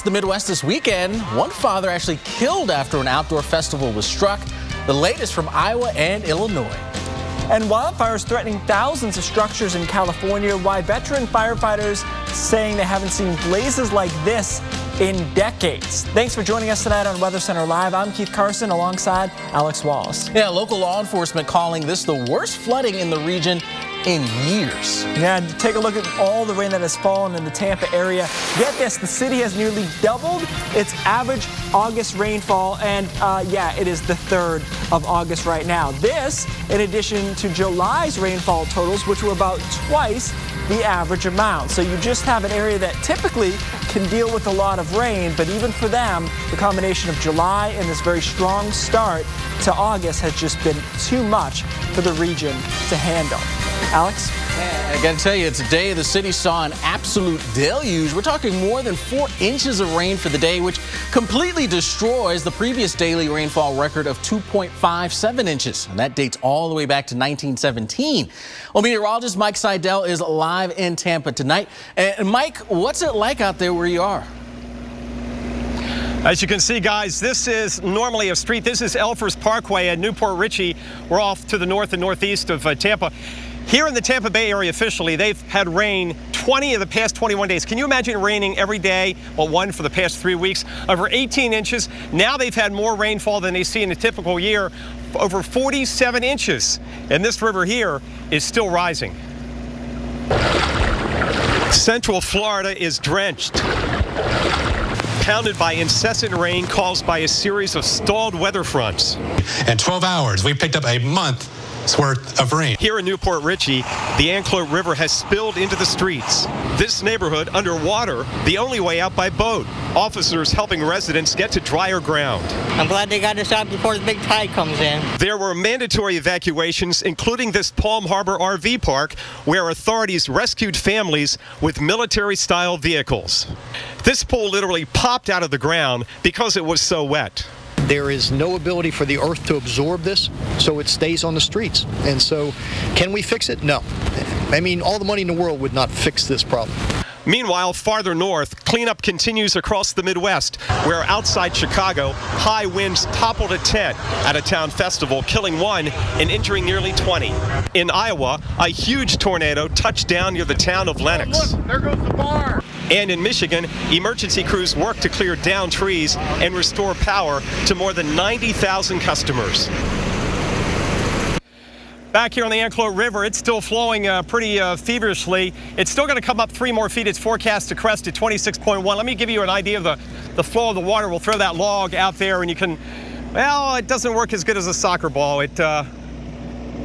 the Midwest this weekend. One father actually killed after an outdoor festival was struck. The latest from Iowa and Illinois. And wildfires threatening thousands of structures in California. Why veteran firefighters saying they haven't seen blazes like this in decades. Thanks for joining us tonight on Weather Center Live. I'm Keith Carson alongside Alex Wallace. Yeah, local law enforcement calling this the worst flooding in the region in years. Yeah, take a look at all the rain that has fallen in the Tampa area. Get this, the city has nearly doubled its average August rainfall, and yeah, it is the 3rd of August right now. This, in addition to July's rainfall totals, which were about twice the average amount. So you just have an area that typically can deal with a lot of rain, but even for them, the combination of July and this very strong start to August has just been too much for the region to handle. Alex? I got to tell you, today the city saw an absolute deluge. We're talking more than 4 inches of rain for the day, which completely destroys the previous daily rainfall record of 2.57 inches. And that dates all the way back to 1917. Well, meteorologist Mike Seidel is live in Tampa tonight. And Mike, what's it like out there where you are? As you can see, guys, this is normally a street. This is Elfers Parkway at Newport Richey. We're off to the north and northeast of Tampa. Here in the Tampa Bay area officially, they've had rain 20 of the past 21 days. Can you imagine raining every day, well, one for the past 3 weeks, over 18 inches? Now they've had more rainfall than they see in a typical year, over 47 inches. And this river here is still rising. Central Florida is drenched, pounded by incessant rain caused by a series of stalled weather fronts. In 12 hours, we picked up a month's worth of rain. Here in Newport Richey, the Anclote River has spilled into the streets. This neighborhood underwater, the only way out by boat. Officers helping residents get to drier ground. I'm glad they got us out before the big tide comes in. There were mandatory evacuations, including this Palm Harbor RV park, where authorities rescued families with military-style vehicles. This pool literally popped out of the ground because it was so wet. There is no ability for the earth to absorb this, so it stays on the streets. And so, can we fix it? No. I mean, all the money in the world would not fix this problem. Meanwhile, farther north, cleanup continues across the Midwest, where outside Chicago, high winds toppled a tent at a town festival, killing 1 and injuring nearly 20. In Iowa, a huge tornado touched down near the town of Lenox. Oh, look, there goes the bar. And in Michigan, emergency crews work to clear down trees and restore power to more than 90,000 customers. Back here on the Anclote River, it's still flowing pretty feverishly. It's still going to come up 3 more feet. It's forecast to crest at 26.1. Let me give you an idea of the flow of the water. We'll throw that log out there and you can, well, it doesn't work as good as a soccer ball.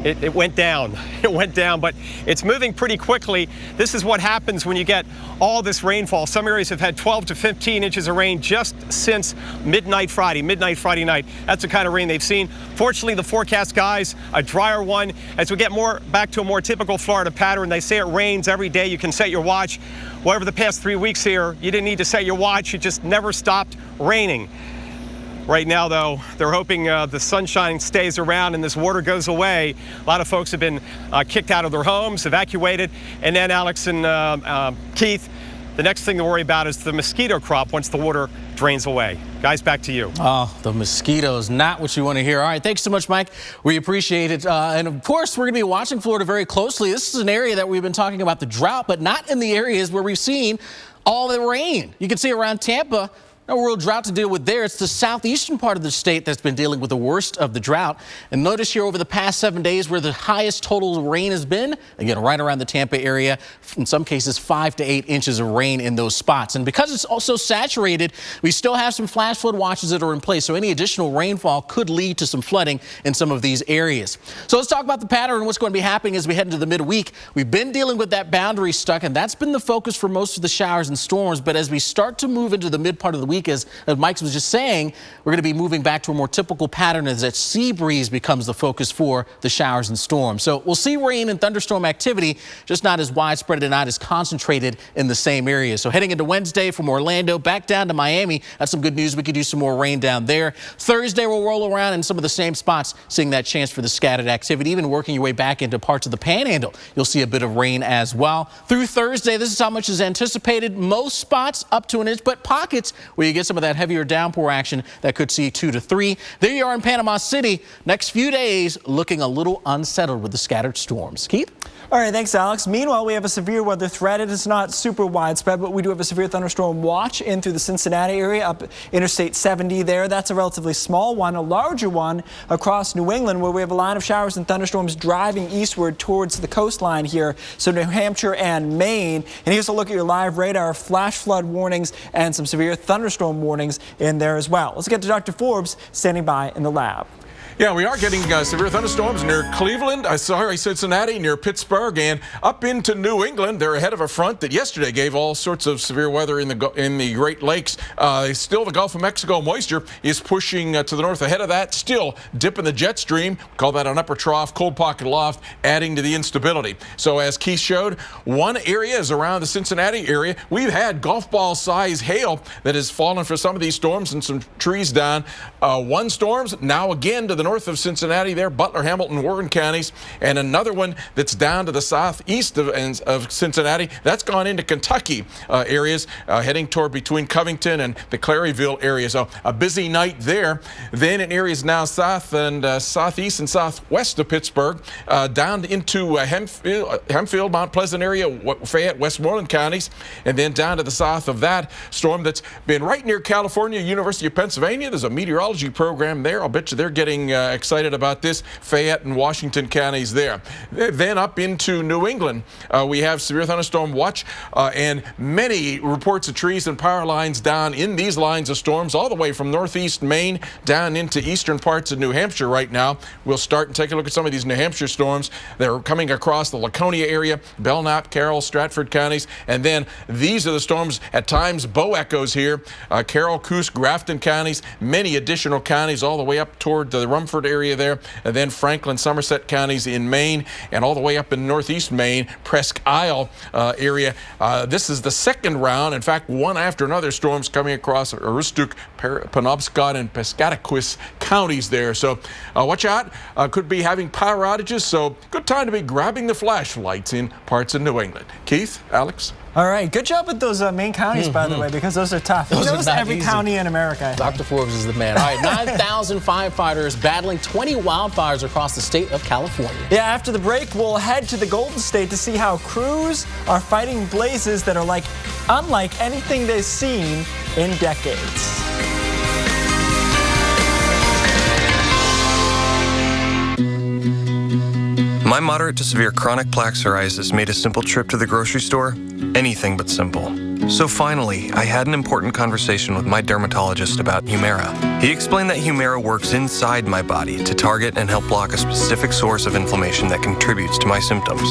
It went down. It went down, but it's moving pretty quickly. This is what happens when you get all this rainfall. Some areas have had 12 to 15 inches of rain just since midnight Friday night. That's the kind of rain they've seen. Fortunately, the forecast guys, a drier one. As we get more back to a more typical Florida pattern, they say it rains every day. You can set your watch. Well, over the past 3 weeks here, you didn't need to set your watch. It just never stopped raining. Right now, though, they're hoping the sunshine stays around and this water goes away. A lot of folks have been kicked out of their homes, evacuated. And then, Alex and Keith, the next thing to worry about is the mosquito crop once the water drains away. Guys, back to you. Oh, the mosquitoes, not what you want to hear. All right, thanks so much, Mike. We appreciate it. And, of course, we're going to be watching Florida very closely. This is an area that we've been talking about the drought, but not in the areas where we've seen all the rain. You can see around Tampa, no real drought to deal with there. It's the southeastern part of the state that's been dealing with the worst of the drought. And notice here over the past 7 days where the highest total rain has been, again, right around the Tampa area, in some cases 5 to 8 inches of rain in those spots. And because it's also saturated, we still have some flash flood watches that are in place. So any additional rainfall could lead to some flooding in some of these areas. So let's talk about the pattern and what's going to be happening as we head into the midweek. We've been dealing with that boundary stuck, and that's been the focus for most of the showers and storms. But as we start to move into the mid part of the week, week. As Mike was just saying, we're going to be moving back to a more typical pattern as that sea breeze becomes the focus for the showers and storms. So we'll see rain and thunderstorm activity, just not as widespread and not as concentrated in the same area. So heading into Wednesday from Orlando back down to Miami, that's some good news. We could do some more rain down there. Thursday will roll around in some of the same spots, seeing that chance for the scattered activity. Even working your way back into parts of the Panhandle, you'll see a bit of rain as well. Through Thursday, this is how much is anticipated. Most spots up to an inch, but pockets where you get some of that heavier downpour action that could see 2 to 3. There you are in Panama City. Next few days looking a little unsettled with the scattered storms. Keith? All right, thanks, Alex. Meanwhile, we have a severe weather threat. It is not super widespread, but we do have a severe thunderstorm watch in through the Cincinnati area, up Interstate 70 there. That's a relatively small one. A larger one across New England, where we have a line of showers and thunderstorms driving eastward towards the coastline here, so New Hampshire and Maine. And here's a look at your live radar, flash flood warnings and some severe thunderstorm warnings in there as well. Let's get to Dr. Forbes standing by in the lab. Yeah, we are getting severe thunderstorms near Cleveland, Cincinnati, near Pittsburgh, and up into New England. They're ahead of a front that yesterday gave all sorts of severe weather in the Great Lakes. Still, the Gulf of Mexico moisture is pushing to the north. Ahead of that, still dipping the jet stream. Call that an upper trough, cold pocket loft, adding to the instability. So as Keith showed, one area is around the Cincinnati area. We've had golf ball size hail that has fallen for some of these storms and some trees down. One storm's now again to the north of Cincinnati there, Butler, Hamilton, Warren counties, and another one that's down to the southeast of Cincinnati. That's gone into Kentucky areas, heading toward between Covington and the Claryville area. So a busy night there. Then in areas now south and southeast and southwest of Pittsburgh, down into Hempfield, Mount Pleasant area, Fayette, Westmoreland counties, and then down to the south of that storm that's been right near California, University of Pennsylvania. There's a meteorology program there. I'll bet you they're getting excited about this. Fayette and Washington counties there. Then up into New England, we have severe thunderstorm watch and many reports of trees and power lines down in these lines of storms all the way from northeast Maine down into eastern parts of New Hampshire right now. We'll start and take a look at some of these New Hampshire storms. They're coming across the Laconia area, Belknap, Carroll, Stratford counties, and then these are the storms at times bow echoes here. Carroll, Coos, Grafton counties, many additional counties all the way up toward the Rumford area there, and then Franklin, Somerset counties in Maine, and all the way up in northeast Maine, Presque Isle area. This is the second round. In fact, one after another storms coming across Aroostook, Penobscot, and Piscataquis counties there. So watch out. Could be having power outages, so good time to be grabbing the flashlights in parts of New England. Keith, Alex? All right, good job with those main counties, by the way, because those are tough. He knows every county in America. Dr. Forbes is the man. All right, 9,000 firefighters battling 20 wildfires across the state of California. Yeah, after the break, we'll head to the Golden State to see how crews are fighting blazes that are unlike anything they've seen in decades. My moderate to severe chronic plaque psoriasis made a simple trip to the grocery store anything but simple. So finally, I had an important conversation with my dermatologist about Humira. He explained that Humira works inside my body to target and help block a specific source of inflammation that contributes to my symptoms.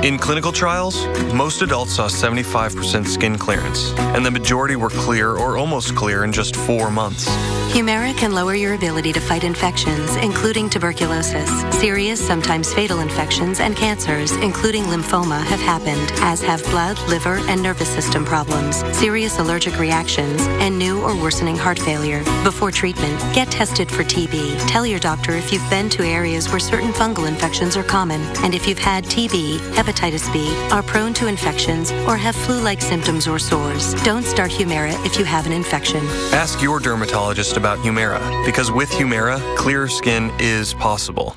In clinical trials, most adults saw 75% skin clearance, and the majority were clear or almost clear in just 4 months. Humira can lower your ability to fight infections, including tuberculosis. Serious, sometimes fatal infections and cancers, including lymphoma, have happened, as have blood, liver, and nervous system problems, serious allergic reactions, and new or worsening heart failure. Before treatment, get tested for TB. Tell your doctor if you've been to areas where certain fungal infections are common, and if you've had TB, hepatitis B, are prone to infections, or have flu-like symptoms or sores. Don't start Humira if you have an infection. Ask your dermatologist about Humira, because with Humira, clearer skin is possible.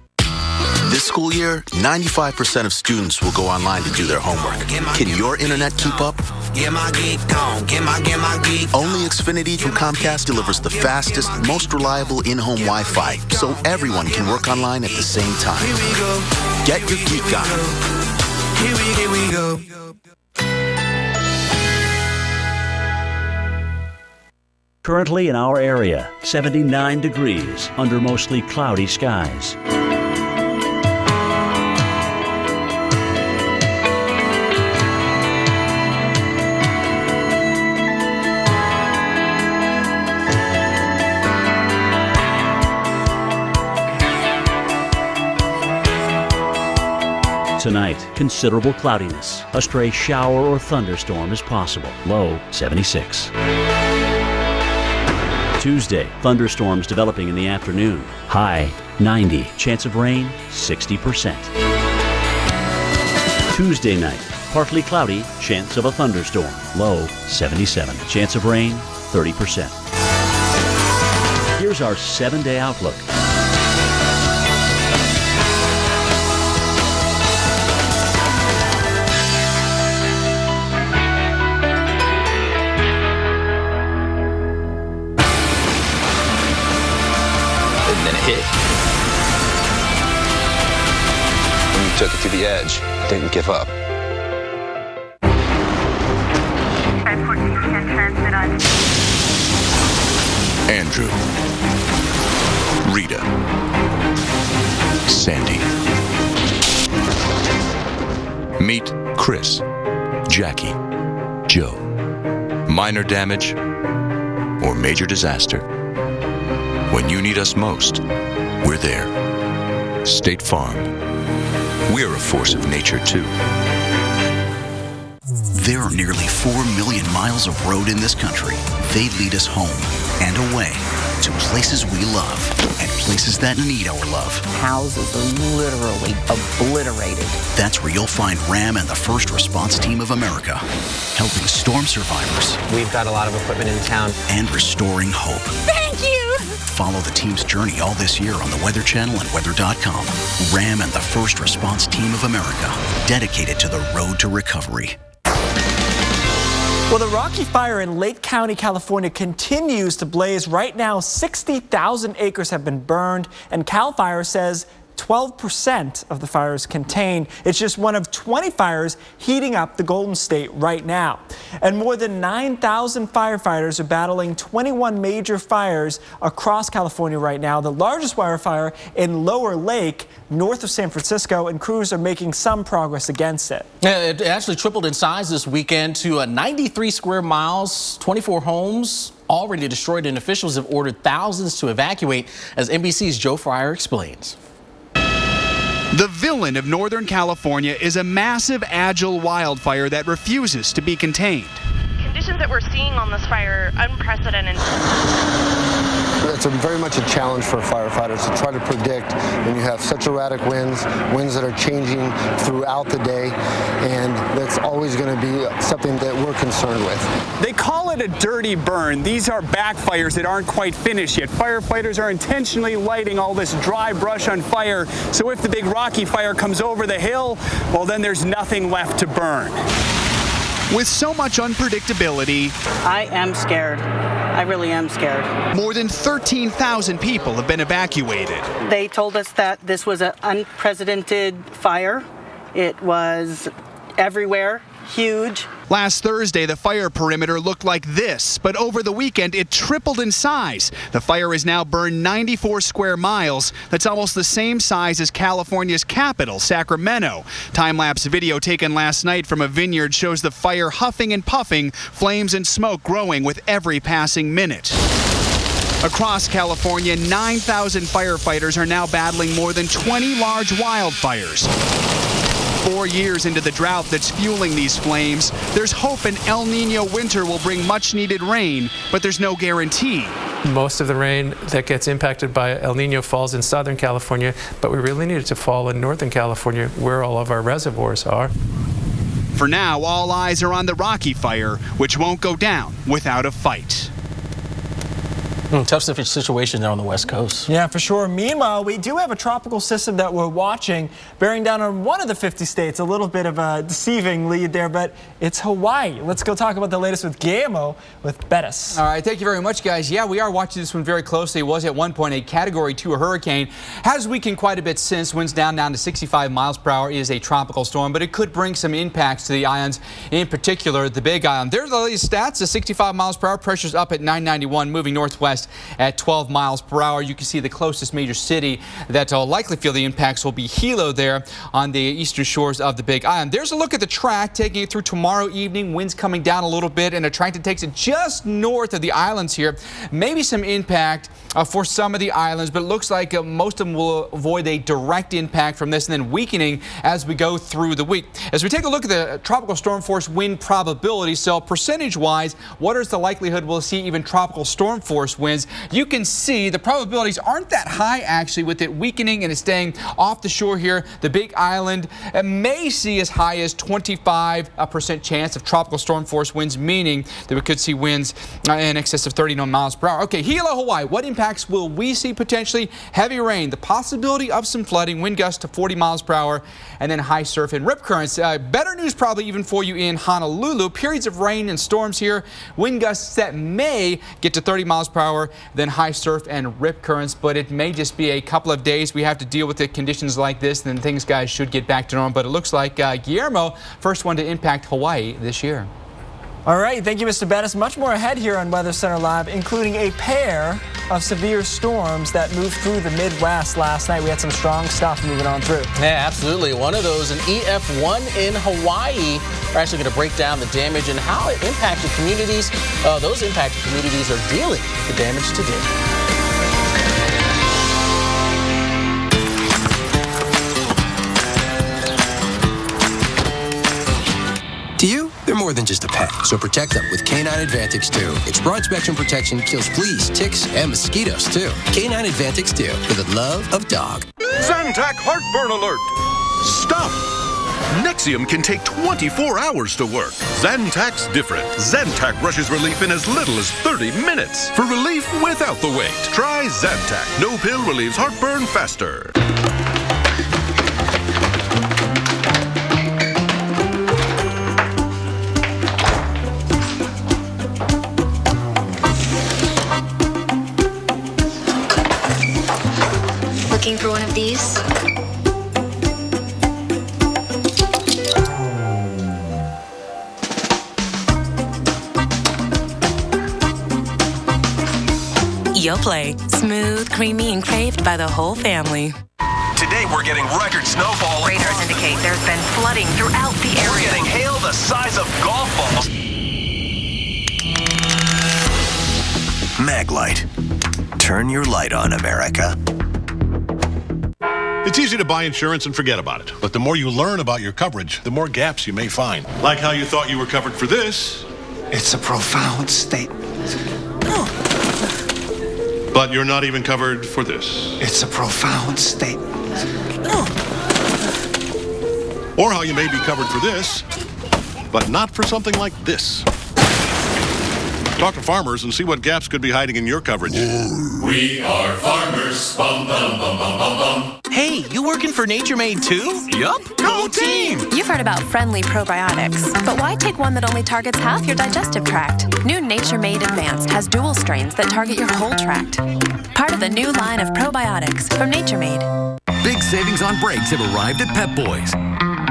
This school year, 95% of students will go online to do their homework. Can your internet keep up? Only Xfinity from Comcast delivers the fastest, most reliable in-home Wi-Fi, so everyone can work online at the same time. Get your geek on. Here we go. Currently in our area, 79 degrees under mostly cloudy skies. Tonight, considerable cloudiness. A stray shower or thunderstorm is possible. Low 76. Tuesday, thunderstorms developing in the afternoon. High 90. Chance of rain 60%. Tuesday night, partly cloudy, chance of a thunderstorm. Low 77. Chance of rain 30%. Here's our 7-day outlook. And then it hit. And you took it to the edge. Didn't give up. Andrew, Rita, Sandy. Meet Chris, Jackie, Joe. Minor damage or major disaster. When you need us most, we're there. State Farm. We're a force of nature, too. There are nearly 4 million miles of road in this country. They lead us home and away to places we love and places that need our love. Houses are literally obliterated. That's where you'll find RAM and the First Response Team of America, helping storm survivors. We've got a lot of equipment in town. And restoring hope. Thank you! Follow the team's journey all this year on the Weather Channel and weather.com. RAM and the First Response Team of America, dedicated to the road to recovery. Well, the Rocky Fire in Lake County, California continues to blaze. Right now, 60,000 acres have been burned, and CAL FIRE says 12% of the fire is contained. It's just one of 20 fires heating up the Golden State right now. And more than 9,000 firefighters are battling 21 major fires across California right now. The largest wildfire in Lower Lake, north of San Francisco, and crews are making some progress against it. It actually tripled in size this weekend to 93 square miles, 24 homes already destroyed, and officials have ordered thousands to evacuate, as NBC's Joe Fryer explains. The villain of Northern California is a massive, agile wildfire that refuses to be contained. Conditions that we're seeing on this fire are unprecedented. It's very much a challenge for firefighters to try to predict when you have such erratic winds that are changing throughout the day, and that's always going to be something that we're concerned with. They call it a dirty burn. These are backfires that aren't quite finished yet. Firefighters are intentionally lighting all this dry brush on fire, so if the big Rocky Fire comes over the hill, well, then there's nothing left to burn. With so much unpredictability, I am scared. I really am scared. More than 13,000 people have been evacuated. They told us that this was an unprecedented fire. It was everywhere, huge. Last Thursday, the fire perimeter looked like this, but over the weekend, it tripled in size. The fire has now burned 94 square miles. That's almost the same size as California's capital, Sacramento. Time-lapse video taken last night from a vineyard shows the fire huffing and puffing, flames and smoke growing with every passing minute. Across California, 9,000 firefighters are now battling more than 20 large wildfires. 4 years into the drought that's fueling these flames, there's hope an El Nino winter will bring much-needed rain, but there's no guarantee. Most of the rain that gets impacted by El Nino falls in Southern California, but we really need it to fall in Northern California, where all of our reservoirs are. For now, all eyes are on the Rocky Fire, which won't go down without a fight. Tough situation there on the West Coast. Yeah, for sure. Meanwhile, we do have a tropical system that we're watching bearing down on one of the 50 states. A little bit of a deceiving lead there, but it's Hawaii. Let's go talk about the latest with Guillermo with Bettis. All right, thank you very much, guys. Yeah, we are watching this one very closely. It was at one point a Category 2 hurricane. Has weakened quite a bit since. Winds down to 65 miles per hour. It is a tropical storm, but it could bring some impacts to the islands, in particular the Big Island. There's the latest stats. The 65 miles per hour pressure's up at 991, moving northwest forecast at 12 miles per hour. You can see the closest major city that will likely feel the impacts will be Hilo there on the eastern shores of the Big Island. There's a look at the track taking it through tomorrow evening. Winds coming down a little bit, and a track that takes it just north of the islands here. Maybe some impact for some of the islands, but it looks like most of them will avoid a direct impact from this and then weakening as we go through the week. As we take a look at the tropical storm force wind probability, so percentage-wise, what is the likelihood we'll see even tropical storm force winds? You can see the probabilities aren't that high actually with it weakening and it's staying off the shore here. The Big Island may see as high as 25% chance of tropical storm force winds, meaning that we could see winds in excess of 39 miles per hour. Okay, Hilo, Hawaii, what impacts will we see potentially? Heavy rain, the possibility of some flooding, wind gusts to 40 miles per hour, and then high surf and rip currents. Better news probably even for you in Honolulu. Periods of rain and storms here, wind gusts that may get to 30 miles per hour, then high surf and rip currents, but it may just be a couple of days we have to deal with the conditions like this, and then things, guys, should get back to normal. But it looks like Guillermo, first one to impact Hawaii this year. All right, thank you, Mr. Bettis. Much more ahead here on Weather Center Live, including a pair of severe storms that moved through the Midwest last night. We had some strong stuff moving on through. Yeah, absolutely. One of those, an EF1 in Hawaii. We're actually going to break down the damage and how it impacted communities. Those impacted communities are dealing with the damage today. To you, they're more than just a pet, so protect them with Canine Advantix 2. Its broad spectrum protection kills fleas, ticks, and mosquitoes, too. Canine Advantix 2, for the love of dog. Zantac heartburn alert! Stop! Nexium can take 24 hours to work. Zantac's different. Zantac rushes relief in as little as 30 minutes. For relief without the wait, try Zantac. No pill relieves heartburn faster. Looking for one of these? Yoplait. Smooth, creamy, and craved by the whole family. Today we're getting record snowfall. Radars indicate there's been flooding throughout the area. We're getting hail the size of golf balls. Maglite. Turn your light on, America. It's easy to buy insurance and forget about it. But the more you learn about your coverage, the more gaps you may find. Like how you thought you were covered for this. It's a profound statement. But you're not even covered for this. It's a profound statement. Or how you may be covered for this, but not for something like this. Talk to farmers and see what gaps could be hiding in your coverage. We are farmers. Bum, bum, bum, bum, bum, bum. Hey, you working for Nature Made too? Yup. Go team! You've heard about friendly probiotics, but why take one that only targets half your digestive tract? New Nature Made Advanced has dual strains that target your whole tract. Part of the new line of probiotics from Nature Made. Big savings on brakes have arrived at Pep Boys.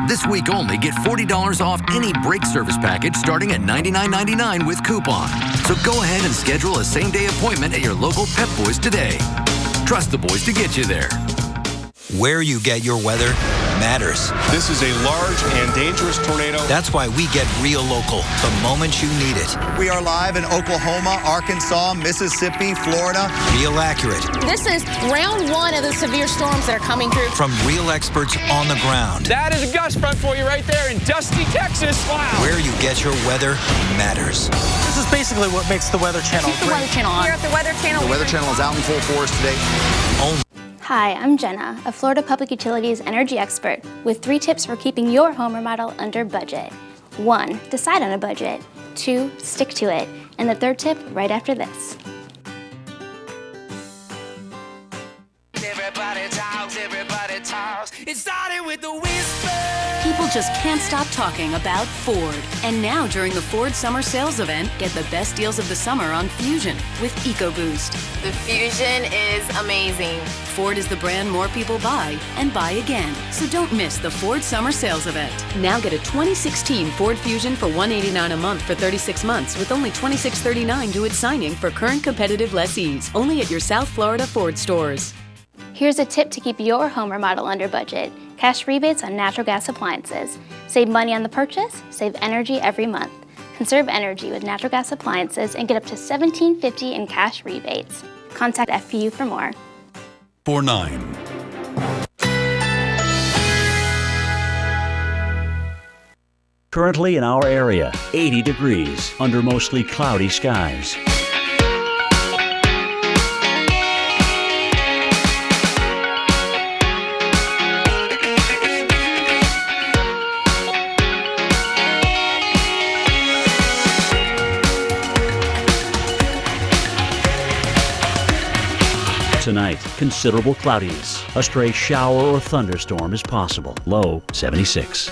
This week only, get $40 off any brake service package starting at $99.99 with coupon. So go ahead and schedule a same-day appointment at your local Pep Boys today. Trust the boys to get you there. Where you get your weather matters. This is a large and dangerous tornado. That's why we get real local the moment you need it. We are live in Oklahoma, Arkansas, Mississippi, Florida. Real accurate. This is round one of the severe storms that are coming through. From real experts on the ground. That is a gust front for you right there in Dusty, Texas. Wow. Where you get your weather matters. This is basically what makes the Weather Channel Keep the Weather Channel on. Here at the Weather Channel. The Weather Channel is out in full force today. Hi, I'm Jenna, a Florida Public Utilities energy expert with 3 tips for keeping your home remodel under budget. 1, decide on a budget. 2, stick to it. And the 3rd tip right after this. Everybody talks, everybody talks. It started with the whisper. People just can't stop talking about Ford. And now during the Ford Summer Sales Event, get the best deals of the summer on Fusion with EcoBoost. The Fusion is amazing. Ford is the brand more people buy and buy again. So don't miss the Ford Summer Sales Event. Now get a 2016 Ford Fusion for $189 a month for 36 months with only $26.39 due at signing for current competitive lessees. Only at your South Florida Ford stores. Here's a tip to keep your home remodel under budget. Cash rebates on natural gas appliances. Save money on the purchase, save energy every month. Conserve energy with natural gas appliances and get up to $17.50 in cash rebates. Contact FPU for more. 49. Currently in our area, 80 degrees under mostly cloudy skies. Tonight, considerable cloudiness. A stray shower or thunderstorm is possible. Low 76.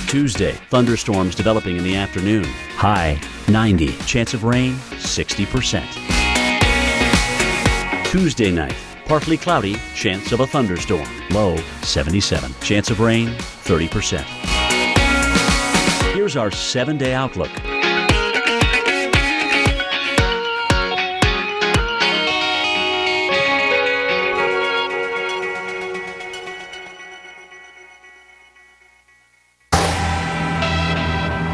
Tuesday, thunderstorms developing in the afternoon. High 90. Chance of rain 60%. Tuesday night, partly cloudy. Chance of a thunderstorm. Low 77. Chance of rain 30%. Here's our 7-day outlook.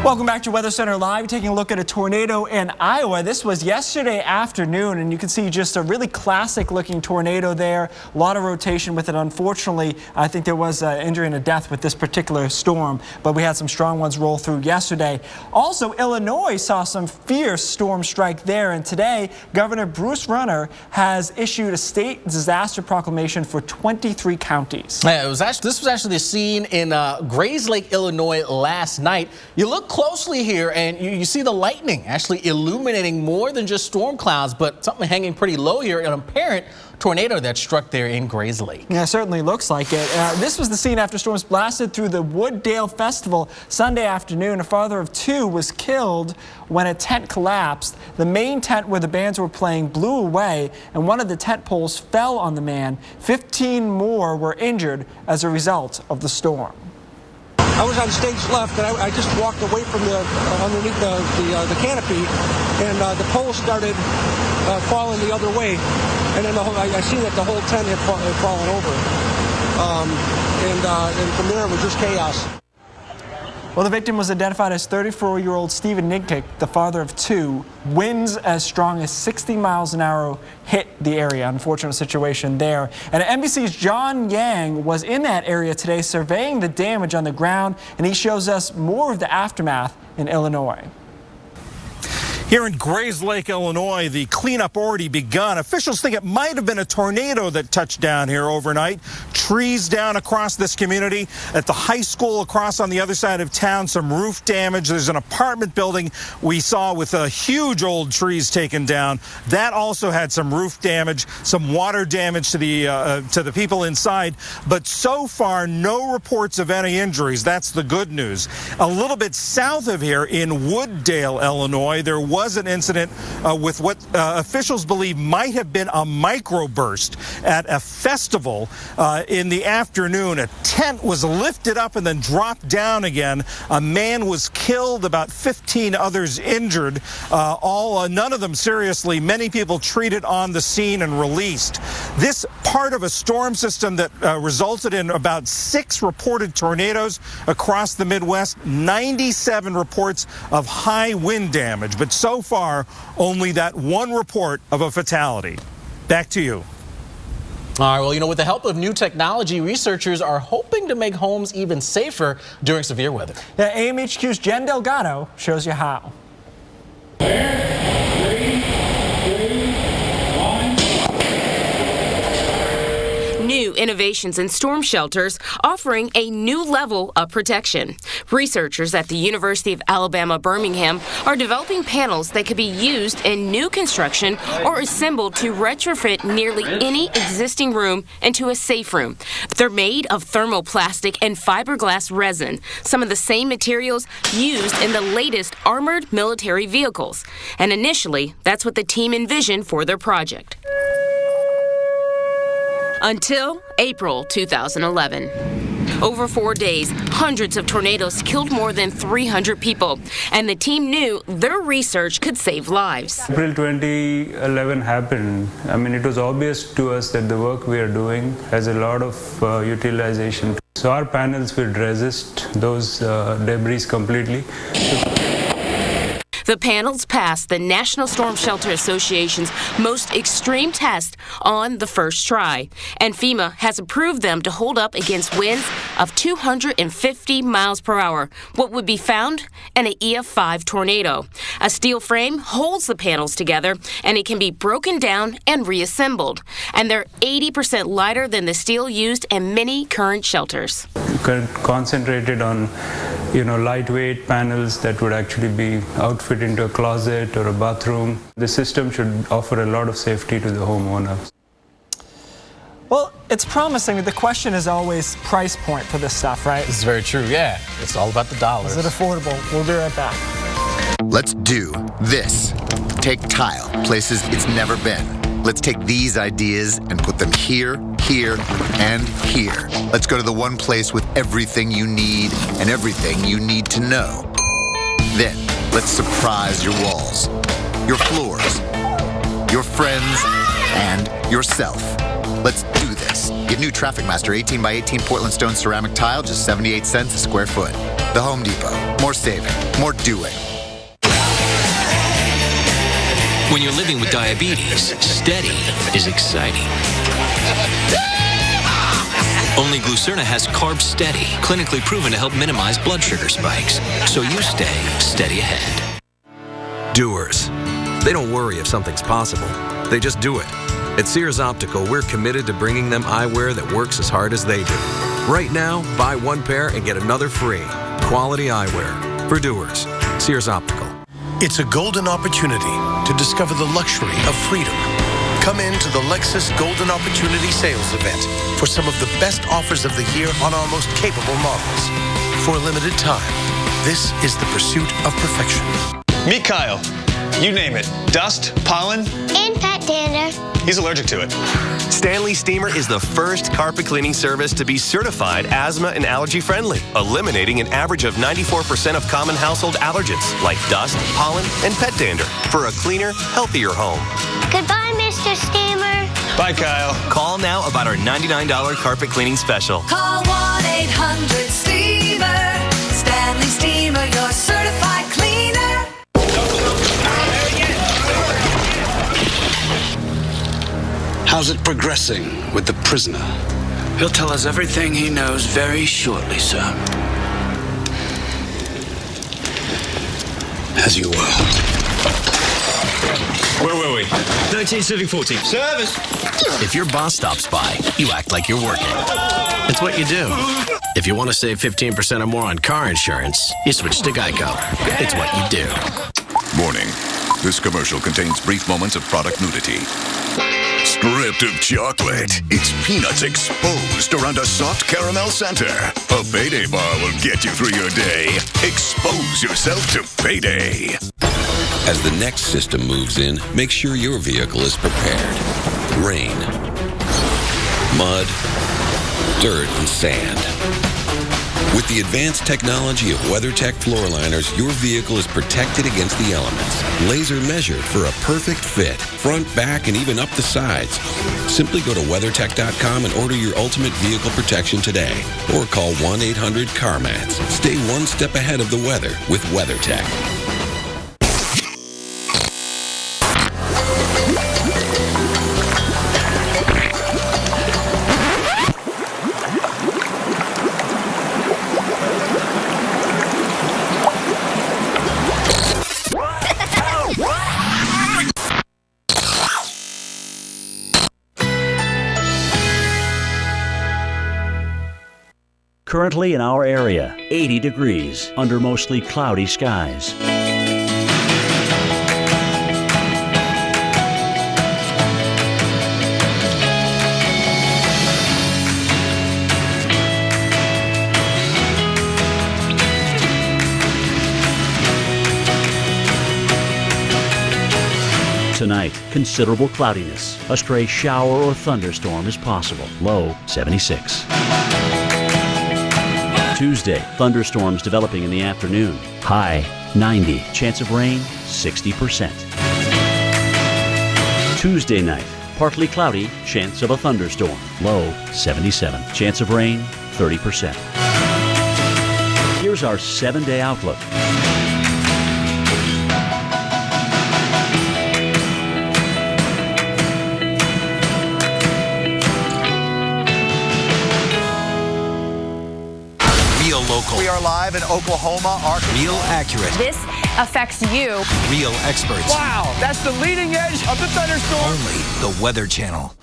Welcome back to Weather Center Live, taking a look at a tornado in Iowa. This was yesterday afternoon, and you can see just a really classic looking tornado there. A lot of rotation with it. Unfortunately, I think there was an injury and a death with this particular storm, but we had some strong ones roll through yesterday. Also, Illinois saw some fierce storm strike there, and today, Governor Bruce Rauner has issued a state disaster proclamation for 23 counties. Yeah, this was actually the scene in Grays Lake, Illinois last night. You look closely here and you see the lightning actually illuminating more than just storm clouds, but something hanging pretty low here, an apparent tornado that struck there in Grays Lake. Yeah, it certainly looks like it. This was the scene after storms blasted through the Wooddale Festival Sunday afternoon. A father of 2 was killed when a tent collapsed. The main tent where the bands were playing blew away, and one of the tent poles fell on the man. 15 more were injured as a result of the storm. I was on stage left, and I just walked away from underneath the canopy, and the pole started falling the other way, and then I seen that the whole tent had fallen over, and from there it was just chaos. Well, the victim was identified as 34-year-old Stephen Nigtick, the father of 2. Winds as strong as 60 miles an hour hit the area. Unfortunate situation there. And NBC's John Yang was in that area today surveying the damage on the ground, and he shows us more of the aftermath in Illinois. Here in Grays Lake, Illinois, the cleanup already begun. Officials think it might have been a tornado that touched down here overnight. Trees down across this community. At the high school across on the other side of town, some roof damage. There's an apartment building we saw with huge old trees taken down. That also had some roof damage, some water damage to the people inside. But so far, no reports of any injuries. That's the good news. A little bit south of here in Wooddale, Illinois, there was an incident with what officials believe might have been a microburst at a festival in the afternoon. A tent was lifted up and then dropped down again. A man was killed, about 15 others injured, none of them seriously. Many people treated on the scene and released. This part of a storm system that resulted in about 6 reported tornadoes across the Midwest, 97 reports of high wind damage. But so far, only that one report of a fatality. Back to you. All right, well, with the help of new technology, researchers are hoping to make homes even safer during severe weather. Yeah, AMHQ's Jen Delgado shows you how. New innovations in storm shelters, offering a new level of protection. Researchers at the University of Alabama, Birmingham are developing panels that could be used in new construction or assembled to retrofit nearly any existing room into a safe room. They're made of thermoplastic and fiberglass resin, some of the same materials used in the latest armored military vehicles. And initially, that's what the team envisioned for their project. Until April 2011. Over 4 days, hundreds of tornadoes killed more than 300 people, and the team knew their research could save lives. April 2011 happened. I mean, it was obvious to us that the work we are doing has a lot of utilization. So our panels will resist those debris completely. The panels passed the National Storm Shelter Association's most extreme test on the first try, and FEMA has approved them to hold up against winds of 250 miles per hour, what would be found in an EF5 tornado. A steel frame holds the panels together, and it can be broken down and reassembled. And they're 80% lighter than the steel used in many current shelters. Concentrated on, lightweight panels that would actually be outfitted into a closet or a bathroom. The system should offer a lot of safety to the homeowner. Well, it's promising. The question is always price point for this stuff, right? This is very true, yeah. It's all about the dollars. Is it affordable? We'll be right back. Let's do this. Take tile, places it's never been. Let's take these ideas and put them here, here, and here. Let's go to the one place with everything you need and everything you need to know. Then, let's surprise your walls, your floors, your friends, and yourself. Let's do this. Get new Traffic Master 18 by 18 Portland stone ceramic tile, just 78 cents a square foot. The Home Depot. More saving, more doing. When you're living with diabetes, steady is exciting. Only Glucerna has Carb Steady, clinically proven to help minimize blood sugar spikes, so you stay steady ahead. Doers. They don't worry if something's possible. They just do it. At Sears Optical, we're committed to bringing them eyewear that works as hard as they do. Right now, buy one pair and get another free. Quality eyewear for doers. Sears Optical. It's a golden opportunity to discover the luxury of freedom. Come into the Lexus Golden Opportunity Sales Event for some of the best offers of the year on our most capable models. For a limited time, this is the pursuit of perfection. Meet Kyle. You name it. Dust, pollen, and pet dander. He's allergic to it. Stanley Steamer is the first carpet cleaning service to be certified asthma and allergy friendly, eliminating an average of 94% of common household allergens like dust, pollen, and pet dander for a cleaner, healthier home. Goodbye, Mr. Steamer. Bye, Kyle. Call now about our $99 carpet cleaning special. Call 1-800-STEAMER. Stanley Steamer, your certified cleaner. How's it progressing with the prisoner? He'll tell us everything he knows very shortly, sir. As you were. Where were we? 13 serving 14. Service. If your boss stops by, you act like you're working. It's what you do. If you want to save 15% or more on car insurance, you switch to Geico. It's what you do. Warning. This commercial contains brief moments of product nudity. Stripped of chocolate, it's peanuts exposed around a soft caramel center. A payday bar will get you through your day. Expose yourself to payday. As the next system moves in, make sure your vehicle is prepared. Rain, mud, dirt, and sand. With the advanced technology of WeatherTech floor liners, your vehicle is protected against the elements. Laser measured for a perfect fit, front, back, and even up the sides. Simply go to WeatherTech.com and order your ultimate vehicle protection today. Or call 1-800-CarMats. Stay one step ahead of the weather with WeatherTech. Currently in our area, 80 degrees under mostly cloudy skies. Tonight, considerable cloudiness. A stray shower or thunderstorm is possible. Low 76. Tuesday, thunderstorms developing in the afternoon. High 90. Chance of rain 60%. Tuesday night, partly cloudy. Chance of a thunderstorm. Low 77. Chance of rain 30%. Here's our 7-day outlook. Local. We are live in Oklahoma. Real accurate. This affects you. Real experts. Wow, that's the leading edge of the thunderstorm. Only the Weather Channel.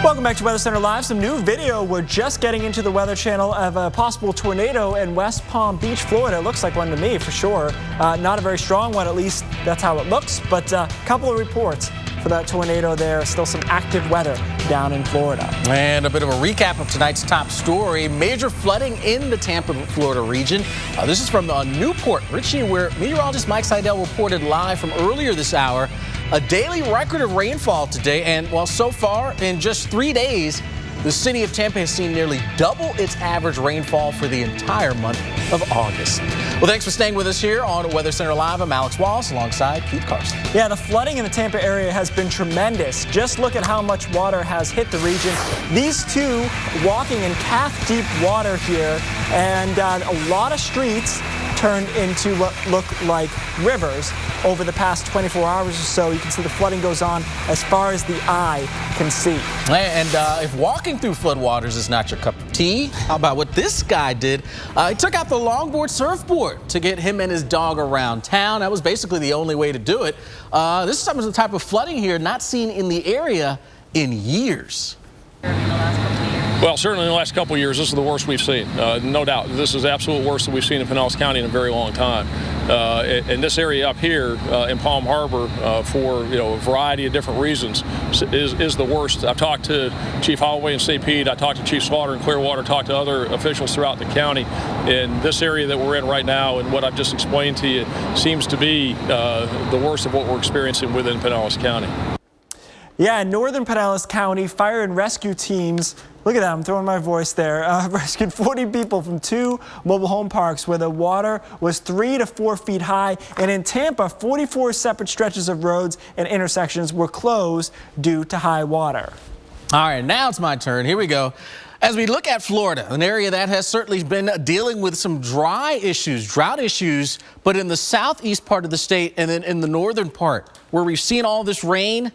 Welcome back to Weather Center Live. Some new video. We're just getting into the Weather Channel of a possible tornado in West Palm Beach, Florida. It looks like one to me for sure. Not a very strong one, at least that's how it looks, but a couple of reports for that tornado there. Still some active weather down in Florida. And a bit of a recap of tonight's top story. Major flooding in the Tampa, Florida region. This is from Newport, Richie, where meteorologist Mike Seidel reported live from earlier this hour. A daily record of rainfall today, and while so far in just 3 days, the city of Tampa has seen nearly double its average rainfall for the entire month of August. Well, thanks for staying with us here on Weather Center Live. I'm Alex Wallace alongside Keith Carson. Yeah, the flooding in the Tampa area has been tremendous. Just look at how much water has hit the region. These two walking in calf-deep water here, and a lot of streets turned into what look like rivers over the past 24 hours or so. You can see the flooding goes on as far as the eye can see. And if walking through floodwaters is not your cup of tea, how about what this guy did? He took out the longboard surfboard to get him and his dog around town. That was basically the only way to do it. This is some of the type of flooding here not seen in the area in years. Well, certainly in the last couple of years, this is the worst we've seen. No doubt. This is the absolute worst that we've seen in Pinellas County in a very long time. And this area up here in Palm Harbor, for a variety of different reasons, is the worst. I've talked to Chief Holloway in St. Pete. I talked to Chief Slaughter in Clearwater, talked to other officials throughout the county. And this area that we're in right now and what I've just explained to you seems to be the worst of what we're experiencing within Pinellas County. Yeah, in northern Pinellas County, fire and rescue teams, look at that, I'm throwing my voice there, rescued 40 people from 2 mobile home parks where the water was 3 to 4 feet high. And in Tampa, 44 separate stretches of roads and intersections were closed due to high water. All right, now it's my turn. Here we go. As we look at Florida, an area that has certainly been dealing with some drought issues, but in the southeast part of the state and then in the northern part where we've seen all this rain,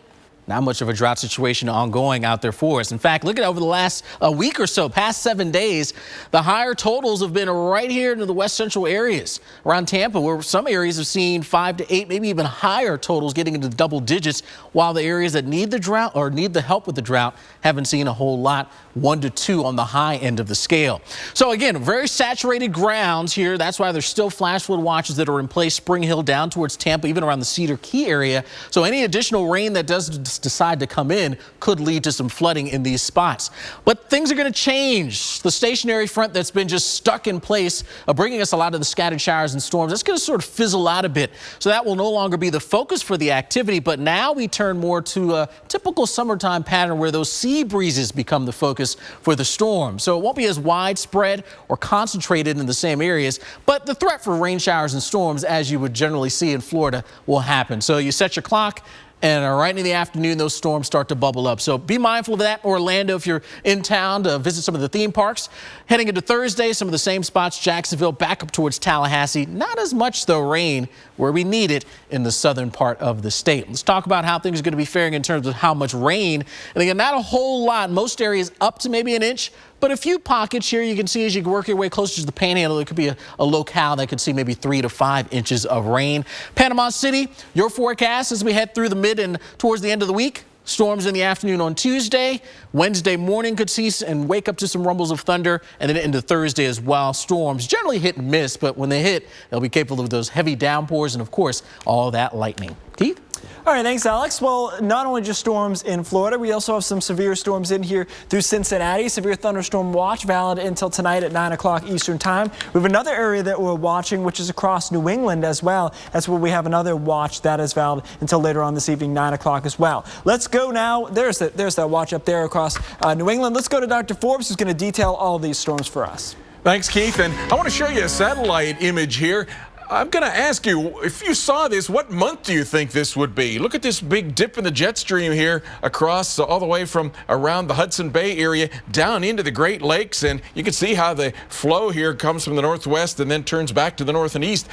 not much of a drought situation ongoing out there for us. In fact, look at over the last week or so, past 7 days, the higher totals have been right here into the west central areas around Tampa, where some areas have seen 5 to 8, maybe even higher totals getting into double digits, while the areas that need the drought or need the help with the drought haven't seen a whole lot, 1 to 2 on the high end of the scale. So again, very saturated grounds here. That's why there's still flash flood watches that are in place, Spring Hill down towards Tampa, even around the Cedar Key area. So any additional rain that does decide to come in could lead to some flooding in these spots. But things are going to change. The stationary front that's been just stuck in place, bringing us a lot of the scattered showers and storms, that's going to sort of fizzle out a bit. So that will no longer be the focus for the activity. But now we turn more to a typical summertime pattern where those sea breezes become the focus for the storm. So it won't be as widespread or concentrated in the same areas, but the threat for rain showers and storms, as you would generally see in Florida, will happen. So you set your clock, and right in the afternoon, those storms start to bubble up. So be mindful of that. Orlando, if you're in town to visit some of the theme parks. Heading into Thursday, some of the same spots, Jacksonville, back up towards Tallahassee. Not as much, though, rain where we need it in the southern part of the state. Let's talk about how things are going to be faring in terms of how much rain. And again, not a whole lot. Most areas up to maybe an inch. But a few pockets here you can see as you work your way closer to the Panhandle. There could be a locale that could see maybe 3 to 5 inches of rain. Panama City, your forecast as we head through the mid and towards the end of the week. Storms in the afternoon on Tuesday. Wednesday morning could see and wake up to some rumbles of thunder, and then into Thursday as well. Storms generally hit and miss, but when they hit, they'll be capable of those heavy downpours and, of course, all that lightning. Keith? All right, thanks, Alex. Well, not only just storms in Florida, we also have some severe storms in here through Cincinnati. Severe thunderstorm watch valid until tonight at 9 o'clock Eastern time. We have another area that we're watching, which is across New England as well. That's where we have another watch that is valid until later on this evening, 9 o'clock as well. Let's go now. There's that watch up there across New England. Let's go to Dr. Forbes, who's going to detail all of these storms for us. Thanks, Keith. And I want to show you a satellite image here. I'm going to ask you, if you saw this, what month do you think this would be? Look at this big dip in the jet stream here across all the way from around the Hudson Bay area down into the Great Lakes. And you can see how the flow here comes from the northwest and then turns back to the north and east.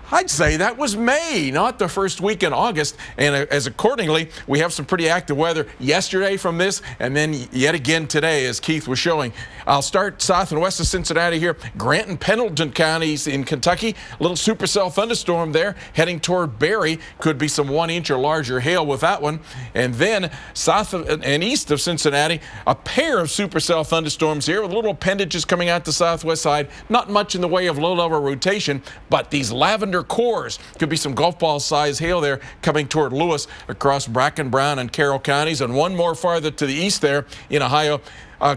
I'd say that was May, not the first week in August. And as accordingly, we have some pretty active weather yesterday from this, and then yet again today, as Keith was showing. I'll start south and west of Cincinnati here. Grant and Pendleton counties in Kentucky. A little supercell thunderstorm there heading toward Barry. Could be some 1 inch or larger hail with that one. And then south and east of Cincinnati, a pair of supercell thunderstorms here with little appendages coming out the southwest side. Not much in the way of low-level rotation, but these lavender cores. Could be some golf ball size hail there coming toward Lewis across Bracken, Brown, and Carroll counties. And one more farther to the east there in Ohio.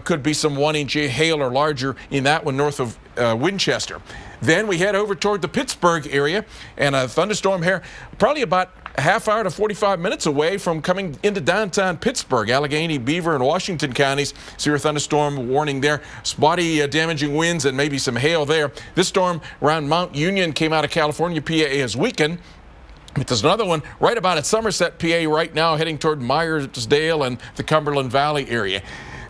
Could be some 1 inch hail or larger in that one north of Winchester. Then we head over toward the Pittsburgh area, and a thunderstorm here probably about a half hour to 45 minutes away from coming into downtown Pittsburgh. Allegheny, Beaver, and Washington counties. Severe thunderstorm warning there. Spotty damaging winds and maybe some hail there. This storm around Mount Union came out of California, PA as weekend. But there's another one right about at Somerset, PA right now, heading toward Myersdale and the Cumberland Valley area.